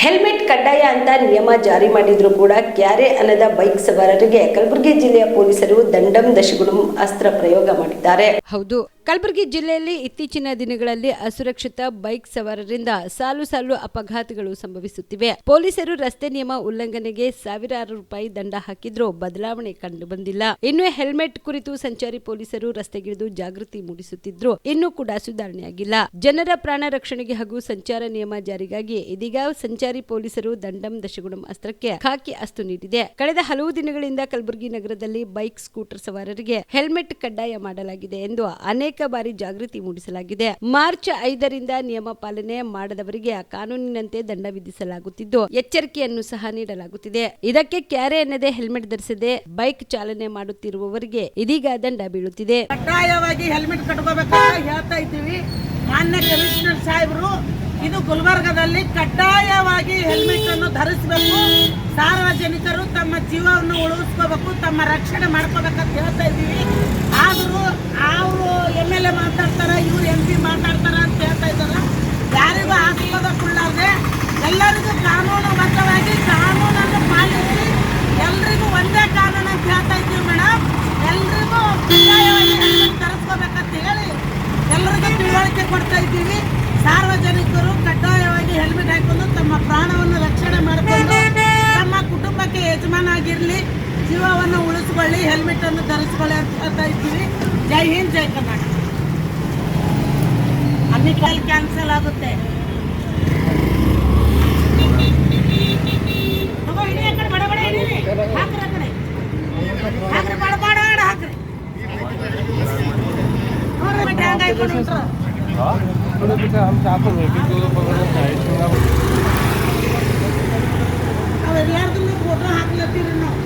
ಹೆಲ್ಮೆಟ್ ಕಡ್ಡಾಯ ಅಂತ ನಿಯಮ ಜಾರಿ ಮಾಡಿದ್ರು ಕೂಡ ಕ್ಯಾರೆ ಅನ್ನದ ಬೈಕ್ ಸವಾರರಿಗೆ ಕಲಬುರಗಿ ಜಿಲ್ಲೆಯ ಪೊಲೀಸರು ದಂಡಂ ದಶಗುಣಂ ಅಸ್ತ್ರ ಪ್ರಯೋಗ ಮಾಡಿದ್ದಾರೆ. ಹೌದು, ಕಲಬುರಗಿ ಜಿಲ್ಲೆಯಲ್ಲಿ ಇತ್ತೀಚಿನ ದಿನಗಳಲ್ಲಿ ಅಸುರಕ್ಷಿತ ಬೈಕ್ ಸವಾರರಿಂದ ಸಾಲು ಸಾಲು ಅಪಘಾತಗಳು ಸಂಭವಿಸುತ್ತಿವೆ. ಪೊಲೀಸರು ರಸ್ತೆ ನಿಯಮ ಉಲ್ಲಂಘನೆಗೆ ಸಾವಿರಾರು ರೂಪಾಯಿ ದಂಡ ಹಾಕಿದ್ರೂ ಬದಲಾವಣೆ ಕಂಡು ಬಂದಿಲ್ಲ. ಇನ್ನು ಹೆಲ್ಮೆಟ್ ಕುರಿತು ಸಂಚಾರಿ ಪೊಲೀಸರು ರಸ್ತೆಗಿಳಿದು ಜಾಗೃತಿ ಮೂಡಿಸುತ್ತಿದ್ರು, ಇನ್ನೂ ಕೂಡ ಸುಧಾರಣೆಯಾಗಿಲ್ಲ. ಜನರ ಪ್ರಾಣ ರಕ್ಷಣೆಗೆ ಹಾಗೂ ಸಂಚಾರ ನಿಯಮ ಜಾರಿಗಾಗಿ ಇದೀಗ ಸಂಚಾರಿ ಪೊಲೀಸರು ದಂಡಂ ದಶಗುಣಂ ಅಸ್ತ್ರಕ್ಕೆ ಖಾಕಿ ಅಸ್ತು ನೀಡಿದೆ. ಕಳೆದ ಹಲವು ದಿನಗಳಿಂದ ಕಲಬುರಗಿ ನಗರದಲ್ಲಿ ಬೈಕ್, ಸ್ಕೂಟರ್ ಸವಾರರಿಗೆ ಹೆಲ್ಮೆಟ್ ಕಡ್ಡಾಯ ಮಾಡಲಾಗಿದೆ ಎಂದು ಅನೇಕ ಬಾರಿ ಜಾಗೃತಿ ಮೂಡಿಸಲಾಗಿದೆ. ಮಾರ್ಚ್ 5ರಿಂದ ನಿಯಮ ಪಾಲನೆ ಮಾಡದವರಿಗೆ ಕಾನೂನಿನಂತೆ ದಂಡ ವಿಧಿಸಲಾಗುತ್ತಿದ್ದು, ಎಚ್ಚರಿಕೆಯನ್ನು ಸಹ ನೀಡಲಾಗುತ್ತಿದೆ. ಇದಕ್ಕೆ ಕ್ಯಾರೆ ಎನ್ನದೆ ಹೆಲ್ಮೆಟ್ ಧರಿಸದೆ ಬೈಕ್ ಚಾಲನೆ ಮಾಡುತ್ತಿರುವವರಿಗೆ ಇದೀಗ ದಂಡ ಬೀಳುತ್ತಿದೆ. ಕಡ್ಡಾಯವಾಗಿ ಹೆಲ್ಮೆಟ್ ಕಟ್ಕೋಬೇಕಂತ ಹೇಳ್ತಾ ಇದ್ದೀವಿ. ಮಾನ್ಯ ಕಮಿಷನರ್ ಸಾಹೇಬರು, ಇದು ಗುಲ್ಬರ್ಗದಲ್ಲಿ ಕಡ್ಡಾಯವಾಗಿ ಹೆಲ್ಮೆಟ್ ಅನ್ನು ಧರಿಸಬೇಕು. ಸಾರ್ವಜನಿಕರು ತಮ್ಮ ಜೀವವನ್ನು ಉಳಿಸ್ಕೋಬೇಕು, ತಮ್ಮ ರಕ್ಷಣೆ ಮಾಡ್ಕೋಬೇಕಂತ ಹೇಳ್ತಾ ಇದ್ದೀವಿ. ಆದರೂ ಅವರು MLA ಮಾತಾಡ್ತಾರ, ಇವ್ರು MP ಮಾತಾಡ್ತಾರ ಅಂತ ಹೇಳ್ತಾ ಇದ್ದಾರ. ಯಾರಿಗೂ ಆಸ್ಪದ ಕೊಡಲಾರ್ದೆ ಎಲ್ಲರಿಗೂ ಕಾನೂನುಬದ್ಧವಾಗಿ ಕಾನೂನನ್ನು ಪಾಲಿಸಿ ಎಲ್ರಿಗೂ ಒಂದೇ ಕಾನೂನು ಅಂತ ಹೇಳ್ತಾ ಇದ್ದೀವಿ ಮೇಡಮ್. ಎಲ್ರಿಗೂ ಕಡ್ಡಾಯವಾಗಿ ಹೆಲ್ಮೆಟ್ ಧರಿಸ್ಕೋಬೇಕಂತ ಹೇಳಿ ಎಲ್ಲರಿಗೂ ತಿಳುವಳಿಕೆ ಕೊಡ್ತಾ ಇದ್ದೀವಿ. ಸಾರ್ವಜನಿಕರು ಕಡ್ಡಾಯವಾಗಿ ಹೆಲ್ಮೆಟ್ ಹಾಕೊಂಡು ತಮ್ಮ ಪ್ರಾಣವನ್ನು ರಕ್ಷಣೆ ಮಾಡಿಕೊಂಡು ತಮ್ಮ ಕುಟುಂಬಕ್ಕೆ ಯಜಮಾನ ಆಗಿರಲಿ, ಜೀವವನ್ನು ಉಳಿಸ್ಕೊಳ್ಳಿ, ಹೆಲ್ಮೆಟ್ ಅನ್ನು ಧರಿಸ್ಕೊಳ್ಳಿ ಅಂತ ಹೇಳ್ತಾ ಇದ್ದೀವಿ. ಜೈ ಹಿಂದ್, ಜೈ ಕರ್ನಾಟಕ. ಅಮಿಕಲ್ ಕ್ಯಾನ್ಸಲ್ ಆಗುತ್ತೆ. ಫೋಟೋ ಹಾಕ್ಲತ್ತೀರಿ ನಾವು.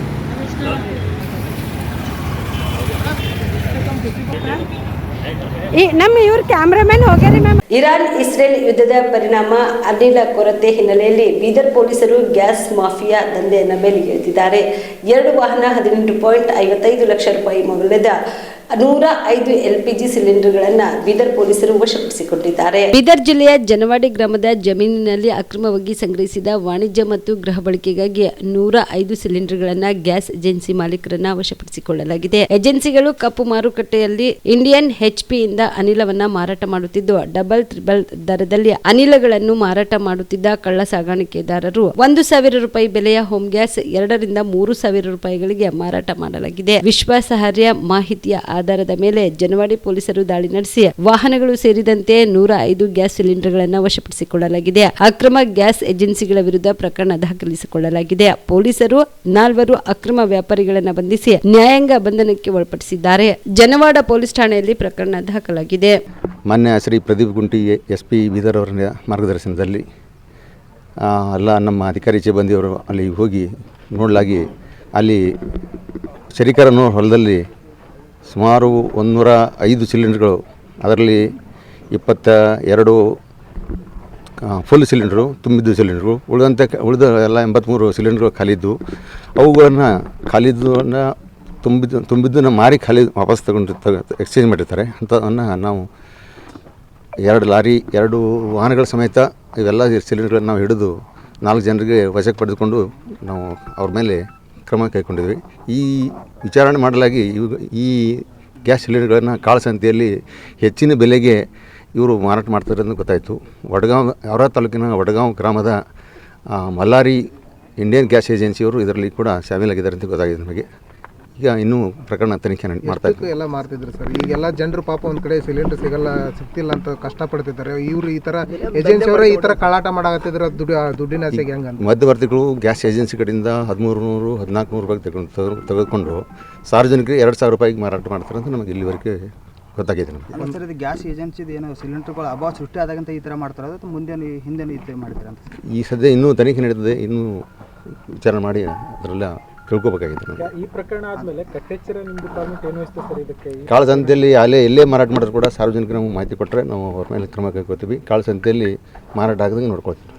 ನಮ್ಮ ಇವ್ರ ಕ್ಯಾಮ್ರಾಮನ್ ಹೋಗ್ಯಾರಿ ಮ್ಯಾಮ್. ಇರಾನ್ ಇಸ್ರೇಲ್ ಯುದ್ಧದ ಪರಿಣಾಮ ಅನಿಲ ಕೊರತೆ ಹಿನ್ನೆಲೆಯಲ್ಲಿ ಬೀದರ್ ಪೊಲೀಸರು ಗ್ಯಾಸ್ ಮಾಫಿಯಾ ದಂಧೆಯನ್ನು ಮೇಲೆಗೆತ್ತಿದ್ದಾರೆ. 2 ವಾಹನ 18.55 ಲಕ್ಷ ರೂಪಾಯಿ ಮೌಲ್ಯದ 105 LPG ಸಿಲಿಂಡರ್ಗಳನ್ನು ಬೀದರ್ ಪೊಲೀಸರು ವಶಪಡಿಸಿಕೊಂಡಿದ್ದಾರೆ. ಬೀದರ್ ಜಿಲ್ಲೆಯ ಜನವಾಡಿ ಗ್ರಾಮದ ಜಮೀನಿನಲ್ಲಿ ಅಕ್ರಮವಾಗಿ ಸಂಗ್ರಹಿಸಿದ ವಾಣಿಜ್ಯ ಮತ್ತು ಗೃಹ ಬಳಕೆಗಾಗಿ 105 ಸಿಲಿಂಡರ್ಗಳನ್ನು ಗ್ಯಾಸ್ ಏಜೆನ್ಸಿ ಮಾಲೀಕರನ್ನ ವಶಪಡಿಸಿಕೊಳ್ಳಲಾಗಿದೆ. ಏಜೆನ್ಸಿಗಳು ಕಪ್ಪು ಮಾರುಕಟ್ಟೆಯಲ್ಲಿ ಇಂಡಿಯನ್ HP ಇಂದ ಅನಿಲವನ್ನ ಮಾರಾಟ ಮಾಡುತ್ತಿದ್ದು, ಡಬಲ್ ತ್ರಿಬಲ್ ದರದಲ್ಲಿ ಅನಿಲಗಳನ್ನು ಮಾರಾಟ ಮಾಡುತ್ತಿದ್ದ ಕಳ್ಳ ಸಾಗಾಣಿಕೆದಾರರು 1,000 ರೂಪಾಯಿ ಬೆಲೆಯ ಹೋಮ್ ಗ್ಯಾಸ್ 2 ರಿಂದ 3,000 ರೂಪಾಯಿಗಳಿಗೆ ಮಾರಾಟ ಮಾಡಲಾಗಿದೆ. ವಿಶ್ವಾಸಾರ್ಹ ಮಾಹಿತಿಯ ಆಧಾರದ ಮೇಲೆ ಜನವಾಡಿ ಪೊಲೀಸರು ದಾಳಿ ನಡೆಸಿ ವಾಹನಗಳು ಸೇರಿದಂತೆ 105 ಗ್ಯಾಸ್ ಸಿಲಿಂಡರ್ಗಳನ್ನು ವಶಪಡಿಸಿಕೊಳ್ಳಲಾಗಿದೆ. ಅಕ್ರಮ ಗ್ಯಾಸ್ ಏಜೆನ್ಸಿಗಳ ವಿರುದ್ಧ ಪ್ರಕರಣ ದಾಖಲಿಸಿಕೊಳ್ಳಲಾಗಿದೆ. ಪೊಲೀಸರು 4 ಅಕ್ರಮ ವ್ಯಾಪಾರಿಗಳನ್ನು ಬಂಧಿಸಿ ನ್ಯಾಯಾಂಗ ಬಂಧನಕ್ಕೆ ಒಳಪಡಿಸಿದ್ದಾರೆ. ಜನವಾಡ ಪೊಲೀಸ್ ಠಾಣೆಯಲ್ಲಿ ಪ್ರಕರಣ ದಾಖಲಾಗಿದೆ. ಮಾನ್ಯ ಶ್ರೀ ಪ್ರದೀಪ್ ಗುಂಟಿ SP ಬೀದರ್ ಅವರ ಮಾರ್ಗದರ್ಶನದಲ್ಲಿ ಎಲ್ಲ ನಮ್ಮ ಅಧಿಕಾರಿ ಸಿಬ್ಬಂದಿಯವರು ಅಲ್ಲಿ ಹೋಗಿ ನೋಡಲಾಗಿ ಅಲ್ಲಿ ಶರೀಕರನ್ನು ಹೊಲದಲ್ಲಿ ಸುಮಾರು 105 ಸಿಲಿಂಡರ್ಗಳು, ಅದರಲ್ಲಿ 22 ಫುಲ್ ಸಿಲಿಂಡ್ರು ತುಂಬಿದ್ದು ಸಿಲಿಂಡ್ರು, ಉಳಿದ ಎಲ್ಲ 83 ಸಿಲಿಂಡ್ರು ಖಾಲಿದ್ದು. ಅವುಗಳನ್ನು ಖಾಲಿದ್ದನ್ನು ತುಂಬಿದ್ದನ್ನು ಮಾರಿ ಖಾಲಿ ವಾಪಸ್ ಎಕ್ಸ್ಚೇಂಜ್ ಮಾಡಿರ್ತಾರೆ. ಅಂಥವನ್ನು ನಾವು 2 ಲಾರಿ 2 ವಾಹನಗಳ ಸಮೇತ ಇವೆಲ್ಲ ಸಿಲಿಂಡರ್ಗಳನ್ನು ನಾವು ಹಿಡಿದು 4 ಜನರಿಗೆ ವಶಕ್ಕೆ ಪಡೆದುಕೊಂಡು ನಾವು ಅವ್ರ ಮೇಲೆ ಕ್ರಮ ಕೈಗೊಂಡಿದ್ವಿ. ಈ ವಿಚಾರಣೆ ಮಾಡಲಾಗಿ ಈ ಗ್ಯಾಸ್ ಸಿಲಿಂಡರ್ಗಳನ್ನು ಕಾಳಸಂತೆಯಲ್ಲಿ ಹೆಚ್ಚಿನ ಬೆಲೆಗೆ ಇವರು ಮಾರಾಟ ಮಾಡ್ತಾರೆ ಅಂತ ಗೊತ್ತಾಯಿತು. ಔರಾ ತಾಲೂಕಿನ ವಡಗಾಂವ್ ಗ್ರಾಮದ ಮಲ್ಲಾರಿ ಇಂಡಿಯನ್ ಗ್ಯಾಸ್ ಏಜೆನ್ಸಿಯವರು ಇದರಲ್ಲಿ ಕೂಡ ಶಾಮೀಲಾಗಿದ್ದಾರೆ ಅಂತ ಗೊತ್ತಾಗಿದೆ ನಮಗೆ. ಈಗ ಇನ್ನೂ ಪ್ರಕರಣ ತನಿಖೆ ಮಾಡ್ತಾ ಇದ್ದಾರೆ. ಎಲ್ಲ ಮಾಡ್ತಿದ್ರು ಸರ್. ಈಗೆಲ್ಲ ಜನರು ಪಾಪ ಒಂದು ಕಡೆ ಸಿಲಿಂಡರ್ ಸಿಗ್ತಿಲ್ಲ ಅಂತ ಕಷ್ಟಪಡ್ತಿದ್ದಾರೆ. ಇವರು ಈ ಥರ ಏಜೆನ್ಸಿಯವರೇ ಈ ಥರ ಕಳ್ಳಾಟ ಮಾಡಾಕತ್ತಿದ್ರೆ ದುಡ್ಡಿನ ಆಸೆಗೆ ಹೆಂಗೆ ಅಂತ ಮಧ್ಯವರ್ತಿಗಳು ಗ್ಯಾಸ್ ಏಜೆನ್ಸಿ ಕಡೆಯಿಂದ 1300 1400 ರೂಪಾಯಿ ತೆಗೆದುಕೊಂಡು ಸಾರ್ವಜನಿಕರಿಗೆ 2000 ರೂಪಾಯಿಗೆ ಮಾರಾಟ ಮಾಡ್ತಾರೆ ಅಂತ ನಮಗೆ ಇಲ್ಲಿವರೆಗೆ ಗೊತ್ತಾಗಿದೆ. ನಮಗೆ ಸರ್ ಇದು ಗ್ಯಾಸ್ ಏಜೆನ್ಸಿದು ಏನೋ ಸಿಲಿಂಡರ್ಗಳು ಅಭಾವ ಸೃಷ್ಟಿ ಆದಾಗಂತ ಈ ಥರ ಮಾಡ್ತಾರೆ ಅಥವಾ ಮುಂದೆ ಹಿಂದೆ ಈ ಥರ ಮಾಡ್ತಾರೆ ಅಂತ? ಈ ಸದ್ಯ ಇನ್ನೂ ತನಿಖೆ ನಡೆದಿದೆ, ಇನ್ನೂ ವಿಚಾರಣೆ ಮಾಡಿ ಅದರೆಲ್ಲ ತಿಳ್ಕೊಬೇಕಾಗಿದೆ. ಈ ಪ್ರಕರಣ ಆದಮೇಲೆ ಕಟ್ಟೆಚ್ಚರ ನಿಮ್ಮ ಡಿಪಾರ್ಟ್ಮೆಂಟ್ ಏನು ವಹಿಸ್ತದೆ ಸರ್ ಇದಕ್ಕೆ? ಕಾಳಸಂತೆಯಲ್ಲಿ ಎಲ್ಲೇ ಮಾರಾಟ ಮಾಡಿದ್ರು ಕೂಡ ಸಾರ್ವಜನಿಕರು ನಮಗೆ ಮಾಹಿತಿ ಕೊಟ್ಟರೆ ನಾವು ಅವ್ರ ಮೇಲೆ ಕ್ರಮ ಕೈಗೊಳ್ತೀವಿ. ಕಾಳಸಂತೆಯಲ್ಲಿ ಮಾರಾಟ ಆಗದಂಗೆ ನೋಡ್ಕೊಳ್ತೀವಿ.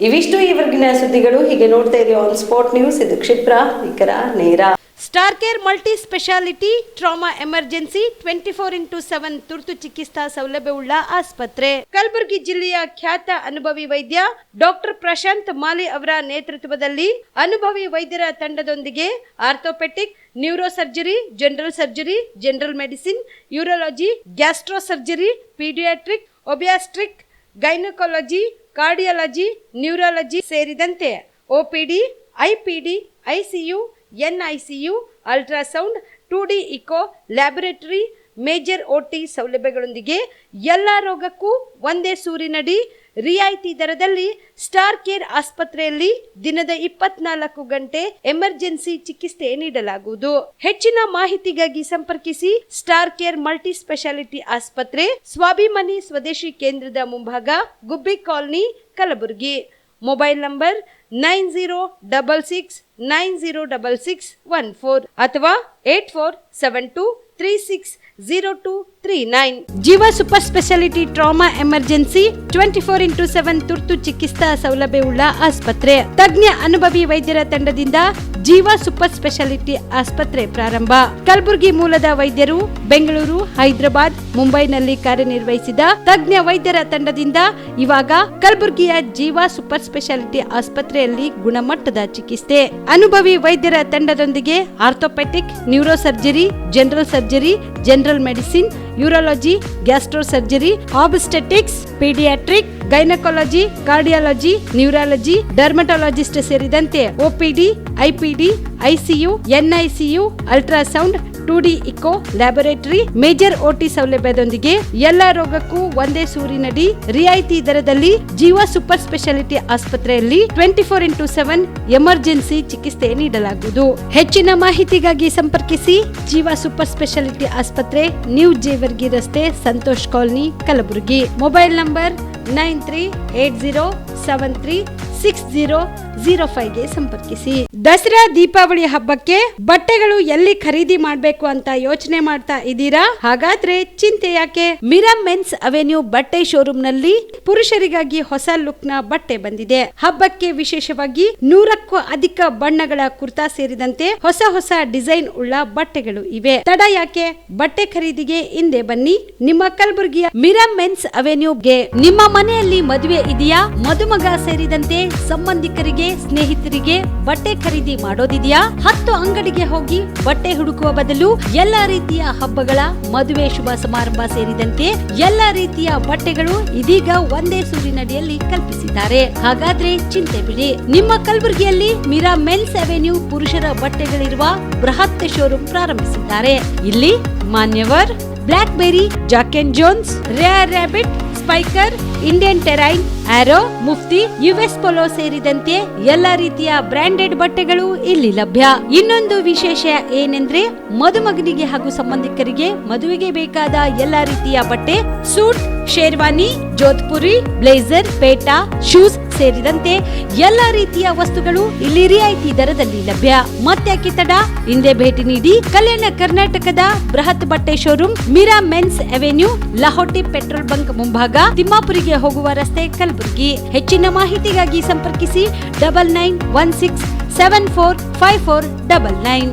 ಇವಿಷ್ಟು ಈವರೆಗಿನ ಸುದ್ದಿಗಳು. ಹೀಗೆ ನೋಡ್ತಾ ಇದ್ದೀವಿ ಆನ್ ಸ್ಪಾಟ್ ನ್ಯೂಸ್. ಇದು ಕ್ಷಿಪ್ರ, ನಿಖರ, ನೇರ. Star care multi speciality trauma emergency 24x7 ತುರ್ತು ಚಿಕಿತ್ಸಾ ಸೌಲಭ್ಯವುಳ್ಳ ಆಸ್ಪತ್ರೆ. ಕಲಬುರಗಿ ಜಿಲ್ಲೆಯ ಖ್ಯಾತ ಅನುಭವಿ ವೈದ್ಯ ಡಾಕ್ಟರ್ ಪ್ರಶಾಂತ್ ಮಾಲಿ ಅವರ ನೇತೃತ್ವದಲ್ಲಿ ಅನುಭವಿ ವೈದ್ಯರ ತಂಡದೊಂದಿಗೆ orthopaedic, neuro surgery, general surgery, general medicine, urology, gastro surgery, paediatric, obstetric, gynaecology, cardiology, neurology ಸೇರಿದಂತೆ OPD, IPD, ICU, NICU, ultrasound, 2D echo, laboratory, major OT ಸೌಲಭ್ಯಗಳೊಂದಿಗೆ ಎಲ್ಲ ರೋಗಕ್ಕೂ ಒಂದೇ ಸೂರಿನಡಿ ರಿಯಾಯಿತಿ ದರದಲ್ಲಿ ಸ್ಟಾರ್ ಕೇರ್ ಆಸ್ಪತ್ರೆಯಲ್ಲಿ ದಿನದ 24 ಗಂಟೆ ಎಮರ್ಜೆನ್ಸಿ ಚಿಕಿತ್ಸೆ ನೀಡಲಾಗುವುದು. ಹೆಚ್ಚಿನ ಮಾಹಿತಿಗಾಗಿ ಸಂಪರ್ಕಿಸಿ ಸ್ಟಾರ್ ಕೇರ್ ಮಲ್ಟಿ ಸ್ಪೆಷಾಲಿಟಿ ಆಸ್ಪತ್ರೆ, ಸ್ವಾಭಿಮಾನಿ ಸ್ವದೇಶಿ ಕೇಂದ್ರದ ಮುಂಭಾಗ, ಗುಬ್ಬಿ ಕಾಲನಿ, ಕಲಬುರಗಿ. ಮೊಬೈಲ್ ನಂಬರ್ 9066906614 ಅಥವಾ 8472360239. ಜೀವ super speciality trauma emergency 24x7 ತುರ್ತು ಚಿಕಿತ್ಸಾ ಸೌಲಭ್ಯವುಳ್ಳ ಆಸ್ಪತ್ರೆ. ತಜ್ಞ ಅನುಭವಿ ವೈದ್ಯರ ತಂಡದಿಂದ ಜೀವ ಸೂಪರ್ ಸ್ಪೆಷಾಲಿಟಿ ಆಸ್ಪತ್ರೆ ಪ್ರಾರಂಭ. ಕಲಬುರಗಿ ಮೂಲದ ವೈದ್ಯರು ಬೆಂಗಳೂರು, ಹೈದರಾಬಾದ್, ಮುಂಬೈನಲ್ಲಿ ಕಾರ್ಯನಿರ್ವಹಿಸಿದ ತಜ್ಞ ವೈದ್ಯರ ತಂಡದಿಂದ ಇವಾಗ ಕಲಬುರಗಿಯ ಜೀವ ಸೂಪರ್ ಸ್ಪೆಷಾಲಿಟಿ ಆಸ್ಪತ್ರೆಯಲ್ಲಿ ಗುಣಮಟ್ಟದ ಚಿಕಿತ್ಸೆ. ಅನುಭವಿ ವೈದ್ಯರ ತಂಡದೊಂದಿಗೆ orthopaedic, neuro surgery, general surgery, general medicine, urology, gastro surgery, obstetrics, paediatric, gynaecology, cardiology, neurology, dermatologist ಸೇರಿದಂತೆ OPD, IPD, ICU, NICU, ultrasound, 2D echo, laboratory, major OT ಸೌಲಭ್ಯದೊಂದಿಗೆ ಎಲ್ಲ ರೋಗಕ್ಕೂ ಒಂದೇ ಸೂರಿನಡಿ ರಿಯಾಯಿತಿ ದರದಲ್ಲಿ ಜೀವ ಸೂಪರ್ ಸ್ಪೆಷಾಲಿಟಿ ಆಸ್ಪತ್ರೆಯಲ್ಲಿ 24x7 ಎಮರ್ಜೆನ್ಸಿ ಚಿಕಿತ್ಸೆ ನೀಡಲಾಗುವುದು. ಹೆಚ್ಚಿನ ಮಾಹಿತಿಗಾಗಿ ಸಂಪರ್ಕಿಸಿ ಜೀವ ಸೂಪರ್ ಸ್ಪೆಷಾಲಿಟಿ ಆಸ್ಪತ್ರೆ, ನ್ಯೂ ಜೇವರ್ಗಿ ರಸ್ತೆ, Santosh colony, Kalaburagi. Mobile number 9380736005ಗೆ ಸಂಪರ್ಕಿಸಿ. ದಸರಾ ದೀಪಾವಳಿ ಹಬ್ಬಕ್ಕೆ ಬಟ್ಟೆಗಳು ಎಲ್ಲಿ ಖರೀದಿ ಮಾಡಬೇಕು ಅಂತ ಯೋಚನೆ ಮಾಡ್ತಾ ಇದ್ದೀರಾ? ಹಾಗಾದ್ರೆ ಚಿಂತೆ ಯಾಕೆ? ಮಿರಾ ಮೆನ್ಸ್ ಅವೆನ್ಯೂ ಬಟ್ಟೆ ಶೋರೂಮ್ ನಲ್ಲಿ ಪುರುಷರಿಗಾಗಿ ಹೊಸ ಲುಕ್ ನ ಬಟ್ಟೆ ಬಂದಿದೆ. ಹಬ್ಬಕ್ಕೆ ವಿಶೇಷವಾಗಿ 100ಕ್ಕೂ ಅಧಿಕ ಬಣ್ಣಗಳ ಕುರ್ತಾ ಸೇರಿದಂತೆ ಹೊಸ ಹೊಸ ಡಿಸೈನ್ ಉಳ್ಳ ಬಟ್ಟೆಗಳು ಇವೆ. ತಡ ಯಾಕೆ? ಬಟ್ಟೆ ಖರೀದಿಗೆ ಹಿಂದೆ ಬನ್ನಿ ನಿಮ್ಮ ಕಲಬುರಗಿಯ ಮಿರಾ ಮೆನ್ಸ್ ಅವೆನ್ಯೂಗೆ. ನಿಮ್ಮ ಮನೆಯಲ್ಲಿ ಮದುವೆ ಇದೆಯಾ? ಮದುಮಗ ಸೇರಿದಂತೆ ಸಂಬಂಧಿಕರಿಗೆ, ಸ್ನೇಹಿತರಿಗೆ ಬಟ್ಟೆ ಖರೀದಿ ಮಾಡೋದಿದೆಯಾ? 10 ಅಂಗಡಿಗೆ ಹೋಗಿ ಬಟ್ಟೆ ಹುಡುಕುವ ಬದಲು ಎಲ್ಲಾ ರೀತಿಯ ಹಬ್ಬಗಳ, ಮದುವೆ, ಶುಭ ಸಮಾರಂಭ ಸೇರಿದಂತೆ ಎಲ್ಲಾ ರೀತಿಯ ಬಟ್ಟೆಗಳು ಇದೀಗ ಒಂದೇ ಸೂರಿನಡಿಯಲ್ಲಿ ಕಲ್ಪಿಸಿದ್ದಾರೆ. ಹಾಗಾದ್ರೆ ಚಿಂತೆ ಬಿಡಿ. ನಿಮ್ಮ ಕಲಬುರಗಿಯಲ್ಲಿ ಮಿರಾ ಮೆನ್ಸ್ ಅವೆನ್ಯೂ ಪುರುಷರ ಬಟ್ಟೆಗಳಿರುವ ಬೃಹತ್ ಶೋರೂಮ್ ಪ್ರಾರಂಭಿಸಿದ್ದಾರೆ. ಇಲ್ಲಿ Manyavar, Blackberry, Jack and Jones, Rare Rabbit, Spykar, Indian Terrain, Arrow, Mufti, US Polo ಸೇರಿದಂತೆ ಎಲ್ಲಾ ರೀತಿಯ ಬ್ರಾಂಡೆಡ್ ಬಟ್ಟೆಗಳು ಇಲ್ಲಿ ಲಭ್ಯ. ಇನ್ನೊಂದು ವಿಶೇಷ ಏನೆಂದ್ರೆ ಮದುಮಗನಿಗೆ ಹಾಗೂ ಸಂಬಂಧಿಕರಿಗೆ ಮದುವೆಗೆ ಬೇಕಾದ ಎಲ್ಲಾ ರೀತಿಯ ಬಟ್ಟೆ, ಸೂಟ್, ಶೇರ್ವಾನಿ, ಜೋಧ್ಪುರಿ, ಬ್ಲೇಸರ್, ಪೇಟಾ, ಶೂಸ್ ಸೇರಿದಂತೆ ಎಲ್ಲಾ ರೀತಿಯ ವಸ್ತುಗಳು ಇಲ್ಲಿ ರಿಯಾಯಿತಿ ದರದಲ್ಲಿ ಲಭ್ಯ. ಮತ್ತ್ಯಾಕೆ ತಡ? ಹಿಂದೆ ಭೇಟಿ ನೀಡಿ. ಕಲ್ಯಾಣ ಕರ್ನಾಟಕದ ಬೃಹತ್ ಬಟ್ಟೆ showroom Mira men's avenue, Lahoti petrol bunk ಮುಂಭಾಗ, ತಿಮ್ಮಾಪುರಿಗೆ ಹೋಗುವ ರಸ್ತೆ, ಕಲಬುರಗಿ. ಹೆಚ್ಚಿನ ಮಾಹಿತಿಗಾಗಿ ಸಂಪರ್ಕಿಸಿ 9916745499.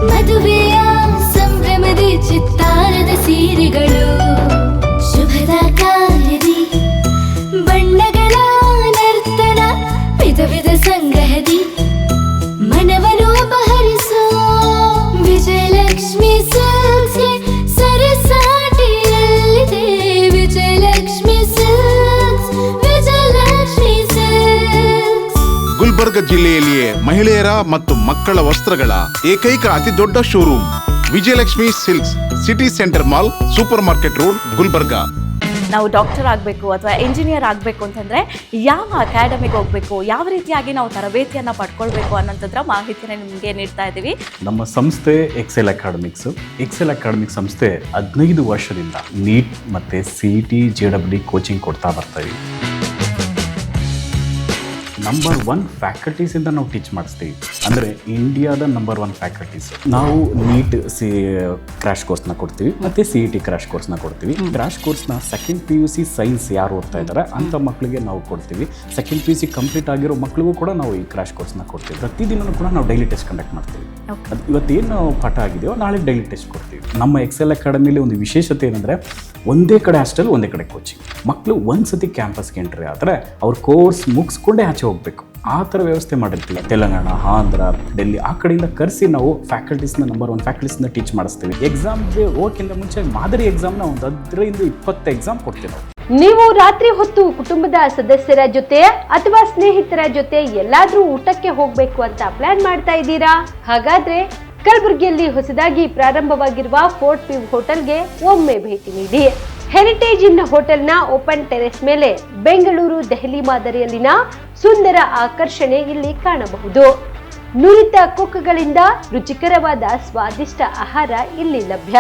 ಮದುವೆ ಚಿತ್ರದುರ್ಗ ಜಿಲ್ಲೆಯಲ್ಲಿಯೇ ಮಹಿಳೆಯರ ಮತ್ತು ಮಕ್ಕಳ ವಸ್ತ್ರಗಳ ಏಕೈಕ ಅತಿ ದೊಡ್ಡ showroom Vijayalakshmi silks, city centre mall, super market road, Gulbarga. ನಾವು ಡಾಕ್ಟರ್ ಆಗಬೇಕು ಅಥವಾ ಇಂಜಿನಿಯರ್ ಆಗಬೇಕು ಅಂತಂದರೆ ಯಾವ ಅಕಾಡೆಮಿಗೆ ಹೋಗಬೇಕು, ಯಾವ ರೀತಿಯಾಗಿ ನಾವು ತರಬೇತಿಯನ್ನು ಪಡ್ಕೊಳ್ಬೇಕು ಅನ್ನೋಂಥದ್ರ ಮಾಹಿತಿನ ನಿಮಗೆ ನೀಡ್ತಾ ಇದ್ದೀವಿ. ನಮ್ಮ ಸಂಸ್ಥೆ ಎಕ್ಸೆಲ್ ಅಕಾಡೆಮಿಕ್ ಸಂಸ್ಥೆ 15 ವರ್ಷದಿಂದ ನೀಟ್ ಮತ್ತು CET JEE ಕೋಚಿಂಗ್ ಕೊಡ್ತಾ ಬರ್ತೀವಿ. ನಂಬರ್ 1 ಫ್ಯಾಕಲ್ಟೀಸಿಂದ ನಾವು ಟೀಚ್ ಮಾಡಿಸ್ತೀವಿ. ಅಂದರೆ ಇಂಡಿಯಾದ ನಂಬರ್ 1 ಫ್ಯಾಕಲ್ಟೀಸ್. ನಾವು ನೀಟ್ ಕ್ರ್ಯಾಶ್ ಕೋರ್ಸ್ನ ಕೊಡ್ತೀವಿ ಮತ್ತು CET ಕ್ರ್ಯಾಶ್ ಕೋರ್ಸ್ನ ಕೊಡ್ತೀವಿ. ಕ್ರ್ಯಾಶ್ ಕೋರ್ಸ್ನ ಸೆಕೆಂಡ್ PUC ಸೈನ್ಸ್ ಯಾರು ಓದ್ತಾ ಇದ್ದಾರೆ ಅಂಥ ಮಕ್ಕಳಿಗೆ ನಾವು ಕೊಡ್ತೀವಿ. ಸೆಕೆಂಡ್ PUC ಕಂಪ್ಲೀಟ್ ಆಗಿರೋ ಮಕ್ಕಳಿಗೂ ಕೂಡ ನಾವು ಈ ಕ್ರ್ಯಾಶ್ ಕೋರ್ಸ್ನ ಕೊಡ್ತೀವಿ. ಪ್ರತಿದಿನವೂ ಕೂಡ ನಾವು ಡೈಲಿ ಟೆಸ್ಟ್ ಕಂಡಕ್ಟ್ ಮಾಡ್ತೀವಿ. ಇವತ್ತೇನು ಪಾಠ ಆಗಿದೆಯೋ ನಾಳೆ ಡೈಲಿ ಟೆಸ್ಟ್ ಕೊಡ್ತೀವಿ. ನಮ್ಮ ಎಕ್ಸೆಲ್ ಅಕಾಡೆಮಿಲಿ ಒಂದು ವಿಶೇಷತೆ ಏನಂದರೆ ಒಂದೇ ಕಡೆ ಹಾಸ್ಟೆಲ್, ಒಂದೇ ಕಡೆ ಕೋಚಿಂಗ್. ಮಕ್ಕಳು ಒಂದ್ಸತಿ ಕ್ಯಾಂಪಸ್ಗೆ ಎಂಟ್ರಿ ಆದರೆ ಅವ್ರ ಕೋರ್ಸ್ ಮುಗಿಸ್ಕೊಂಡೇ ಆಚೆ ಹೋಗಬೇಕು. ಆ ಥರ ವ್ಯವಸ್ಥೆ ಮಾಡಿರ್ತೀವಿ. ತೆಲಂಗಾಣ, ಆಂಧ್ರ, ಡೆಲ್ಲಿ ಆ ಕಡೆಯಿಂದ ಕರೆಸಿ ನಾವು ಫ್ಯಾಕಲ್ಟೀಸ್ನ ನಂಬರ್ 1 ಫ್ಯಾಕಲ್ಟೀಸ್ನ ಟೀಚ್ ಮಾಡಿಸ್ತೀವಿ. ಎಕ್ಸಾಮ್ಗೆ ಹೋಗೋಕ್ಕಿಂತ ಮುಂಚೆ ಮಾದರಿ ಎಕ್ಸಾಮ್ನ ಒಂದು 15-20 ಎಕ್ಸಾಮ್ ಕೊಡ್ತೀವಿ ನಾವು. ನೀವು ರಾತ್ರಿ ಹೊತ್ತು ಕುಟುಂಬದ ಸದಸ್ಯರ ಜೊತೆ ಅಥವಾ ಸ್ನೇಹಿತರ ಜೊತೆ ಎಲ್ಲಾದ್ರೂ ಊಟಕ್ಕೆ ಹೋಗ್ಬೇಕು ಅಂತ ಪ್ಲಾನ್ ಮಾಡ್ತಾ ಇದ್ದೀರಾ? ಹಾಗಾದ್ರೆ ಕಲಬುರಗಿಯಲ್ಲಿ ಹೊಸದಾಗಿ ಪ್ರಾರಂಭವಾಗಿರುವ ಫೋರ್ಟ್ ವ್ಯೂ ಹೋಟೆಲ್ಗೆ ಒಮ್ಮೆ ಭೇಟಿ ನೀಡಿ. ಹೆರಿಟೇಜ್ ಇನ್ ಹೋಟೆಲ್ನ ಓಪನ್ ಟೆರೆಸ್ ಮೇಲೆ ಬೆಂಗಳೂರು, ದೆಹಲಿ ಮಾದರಿಯಲ್ಲಿನ ಸುಂದರ ಆಕರ್ಷಣೆ ಇಲ್ಲಿ ಕಾಣಬಹುದು. ನುರಿತ ಕುಕ್ಗಳಿಂದ ರುಚಿಕರವಾದ ಸ್ವಾದಿಷ್ಟ ಆಹಾರ ಇಲ್ಲಿ ಲಭ್ಯ.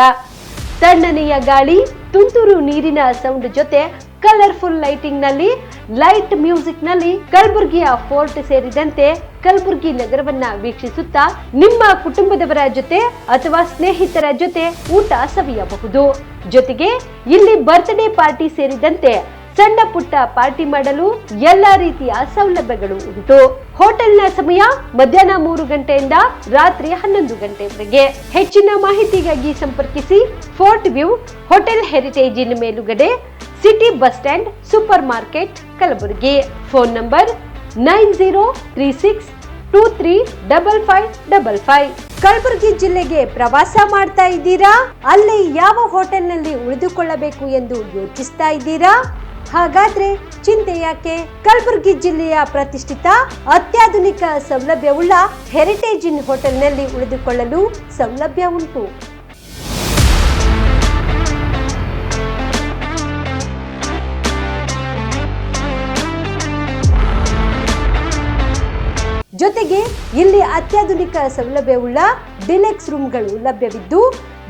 ತಣ್ಣನೆಯ ಗಾಳಿ, ತುಂತುರು ನೀರಿನ ಸೌಂಡ್ ಜೊತೆ ಕಲರ್ಫುಲ್ ಲೈಟಿಂಗ್ ನಲ್ಲಿ, ಲೈಟ್ ಮ್ಯೂಸಿಕ್ ನಲ್ಲಿ ಕಲಬುರಗಿಯ ಫೋರ್ಟ್ ಸೇರಿದಂತೆ ಕಲಬುರಗಿ ನಗರವನ್ನ ವೀಕ್ಷಿಸುತ್ತಾ ನಿಮ್ಮ ಕುಟುಂಬದವರ ಜೊತೆ ಅಥವಾ ಸ್ನೇಹಿತರ ಜೊತೆ ಊಟ ಸವಿಯಬಹುದು. ಜೊತೆಗೆ ಇಲ್ಲಿ ಬರ್ತ್ಡೇ ಪಾರ್ಟಿ ಸೇರಿದಂತೆ ಸಣ್ಣ ಪುಟ್ಟ ಪಾರ್ಟಿ ಮಾಡಲು ಎಲ್ಲಾ ರೀತಿಯ ಸೌಲಭ್ಯಗಳು ಉಂಟು. ಹೋಟೆಲ್ನ ಸಮಯ ಮಧ್ಯಾಹ್ನ 3 ಗಂಟೆಯಿಂದ ರಾತ್ರಿ 11 ಗಂಟೆವರೆಗೆ. ಹೆಚ್ಚಿನ ಮಾಹಿತಿಗಾಗಿ ಸಂಪರ್ಕಿಸಿ ಫೋರ್ಟ್ ವ್ಯೂ ಹೋಟೆಲ್, ಹೆರಿಟೇಜ್ ಇನ್ ಮೇಲುಗಡೆ, city bus stand, super market, Kalaburagi. Phone number 9036235555. Kalaburagi ಜಿಲ್ಲೆಗೆ ಪ್ರವಾಸ ಮಾಡ್ತಾ ಇದ್ದೀರಾ? ಅಲ್ಲಿ ಯಾವ ಹೋಟೆಲ್ನಲ್ಲಿ ಉಳಿದುಕೊಳ್ಳಬೇಕು ಎಂದು ಯೋಚಿಸ್ತಾ ಇದ್ದೀರಾ? ಹಾಗಾದ್ರೆ ಚಿಂತೆ ಯಾಕೆ? ಕಲಬುರಗಿ ಜಿಲ್ಲೆಯ ಪ್ರತಿಷ್ಠಿತ ಅತ್ಯಾಧುನಿಕ ಸೌಲಭ್ಯವುಳ್ಳ ಹೆರಿಟೇಜ್ ಇನ್ ಹೋಟೆಲ್ನಲ್ಲಿ ಉಳಿದುಕೊಳ್ಳಲು ಸೌಲಭ್ಯ ಉಂಟು. ಜೊತೆಗೆ ಇಲ್ಲಿ ಅತ್ಯಾಧುನಿಕ ಸೌಲಭ್ಯವುಳ್ಳ ಡಿಲೆಕ್ಸ್ ರೂಮ್ಗಳು ಲಭ್ಯವಿದ್ದು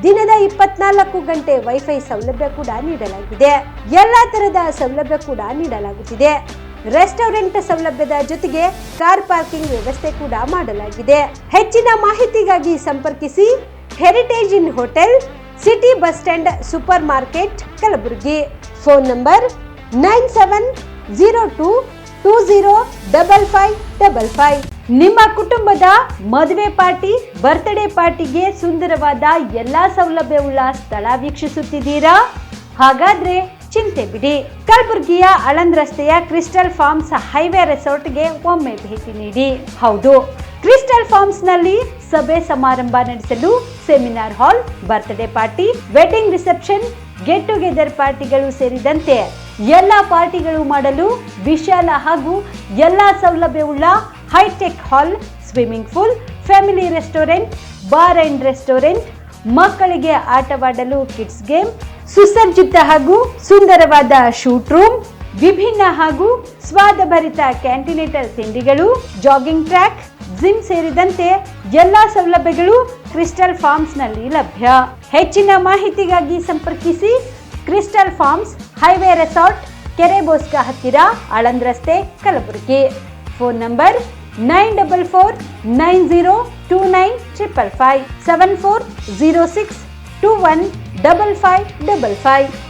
ದಿನದ 24 ಗಂಟೆ ವೈಫೈ ಸೌಲಭ್ಯ ಕೂಡ ನೀಡಲಾಗಿದೆ. ಎಲ್ಲಾ ತರದ ಸೌಲಭ್ಯ ಕೂಡ ನೀಡಲಾಗುತ್ತಿದೆ. ರೆಸ್ಟೋರೆಂಟ್ ಸೌಲಭ್ಯದ ಜೊತೆಗೆ ಕಾರ್ ಪಾರ್ಕಿಂಗ್ ವ್ಯವಸ್ಥೆ ಕೂಡ ಮಾಡಲಾಗಿದೆ. ಹೆಚ್ಚಿನ ಮಾಹಿತಿಗಾಗಿ ಸಂಪರ್ಕಿಸಿ heritage inn hotel, city bus stand, super market, Kalaburagi. Phone number 9702205555. ನಿಮ್ಮ ಕುಟುಂಬದ ಮದುವೆ ಪಾರ್ಟಿ, ಬರ್ತ್ಡೇ ಪಾರ್ಟಿಗೆ ಸುಂದರವಾದ ಎಲ್ಲಾ ಸೌಲಭ್ಯವುಳ್ಳ ಸ್ಥಳ ವೀಕ್ಷಿಸುತ್ತಿದ್ದೀರಾ? ಹಾಗಾದ್ರೆ ಚಿಂತೆ ಬಿಡಿ. ಕಲಬುರಗಿಯ ಆಳಂದ್ ರಸ್ತೆಯ ಕ್ರಿಸ್ಟಲ್ ಫಾರ್ಮ್ಸ್ ಹೈವೇ ರೆಸಾರ್ಟ್ಗೆ ಒಮ್ಮೆ ಭೇಟಿ ನೀಡಿ. ಹೌದು, ಕ್ರಿಸ್ಟಲ್ ಫಾರ್ಮ್ಸ್ ನಲ್ಲಿ ಸಭೆ ಸಮಾರಂಭ ನಡೆಸಲು seminar hall, birthday party, wedding reception, get together ಪಾರ್ಟಿಗಳು ಸೇರಿದಂತೆ ಎಲ್ಲಾ ಪಾರ್ಟಿಗಳು ಮಾಡಲು ವಿಶಾಲ ಹಾಗೂ ಎಲ್ಲಾ ಸೌಲಭ್ಯವುಳ್ಳ hi tech hall, swimming pool, family restaurant, bar and restaurant, ಮಕ್ಕಳಿಗೆ ಆಟವಾಡಲು ಕಿಡ್ಸ್ ಗೇಮ್, ಸುಸಜ್ಜಿತ ಹಾಗೂ ಸುಂದರವಾದ ಶೂಟ್ ರೂಮ್, ವಿಭಿನ್ನ ಹಾಗೂ ಸ್ವಾದಭರಿತ ಕ್ಯಾಂಟಿನೇಟರ್ ತಿಂಡಿಗಳು, ಜಾಗಿಂಗ್ ಟ್ರ್ಯಾಕ್, ಜಿಮ್ ಸೇರಿದಂತೆ ಎಲ್ಲಾ ಸೌಲಭ್ಯಗಳು ಕ್ರಿಸ್ಟಲ್ ಫಾರ್ಮ್ಸ್ ನಲ್ಲಿ ಲಭ್ಯ. ಹೆಚ್ಚಿನ ಮಾಹಿತಿಗಾಗಿ ಸಂಪರ್ಕಿಸಿ ಕ್ರಿಸ್ಟಲ್ ಫಾರ್ಮ್ಸ್ ಹೈವೇ ರೆಸಾರ್ಟ್, ಕೆರೆ ಬೋಸ್ಕಾ ಹತ್ತಿರ, ಆಳಂದ್ ರಸ್ತೆ, ಕಲಬುರಗಿ. Phone number 9490295555 7406215555.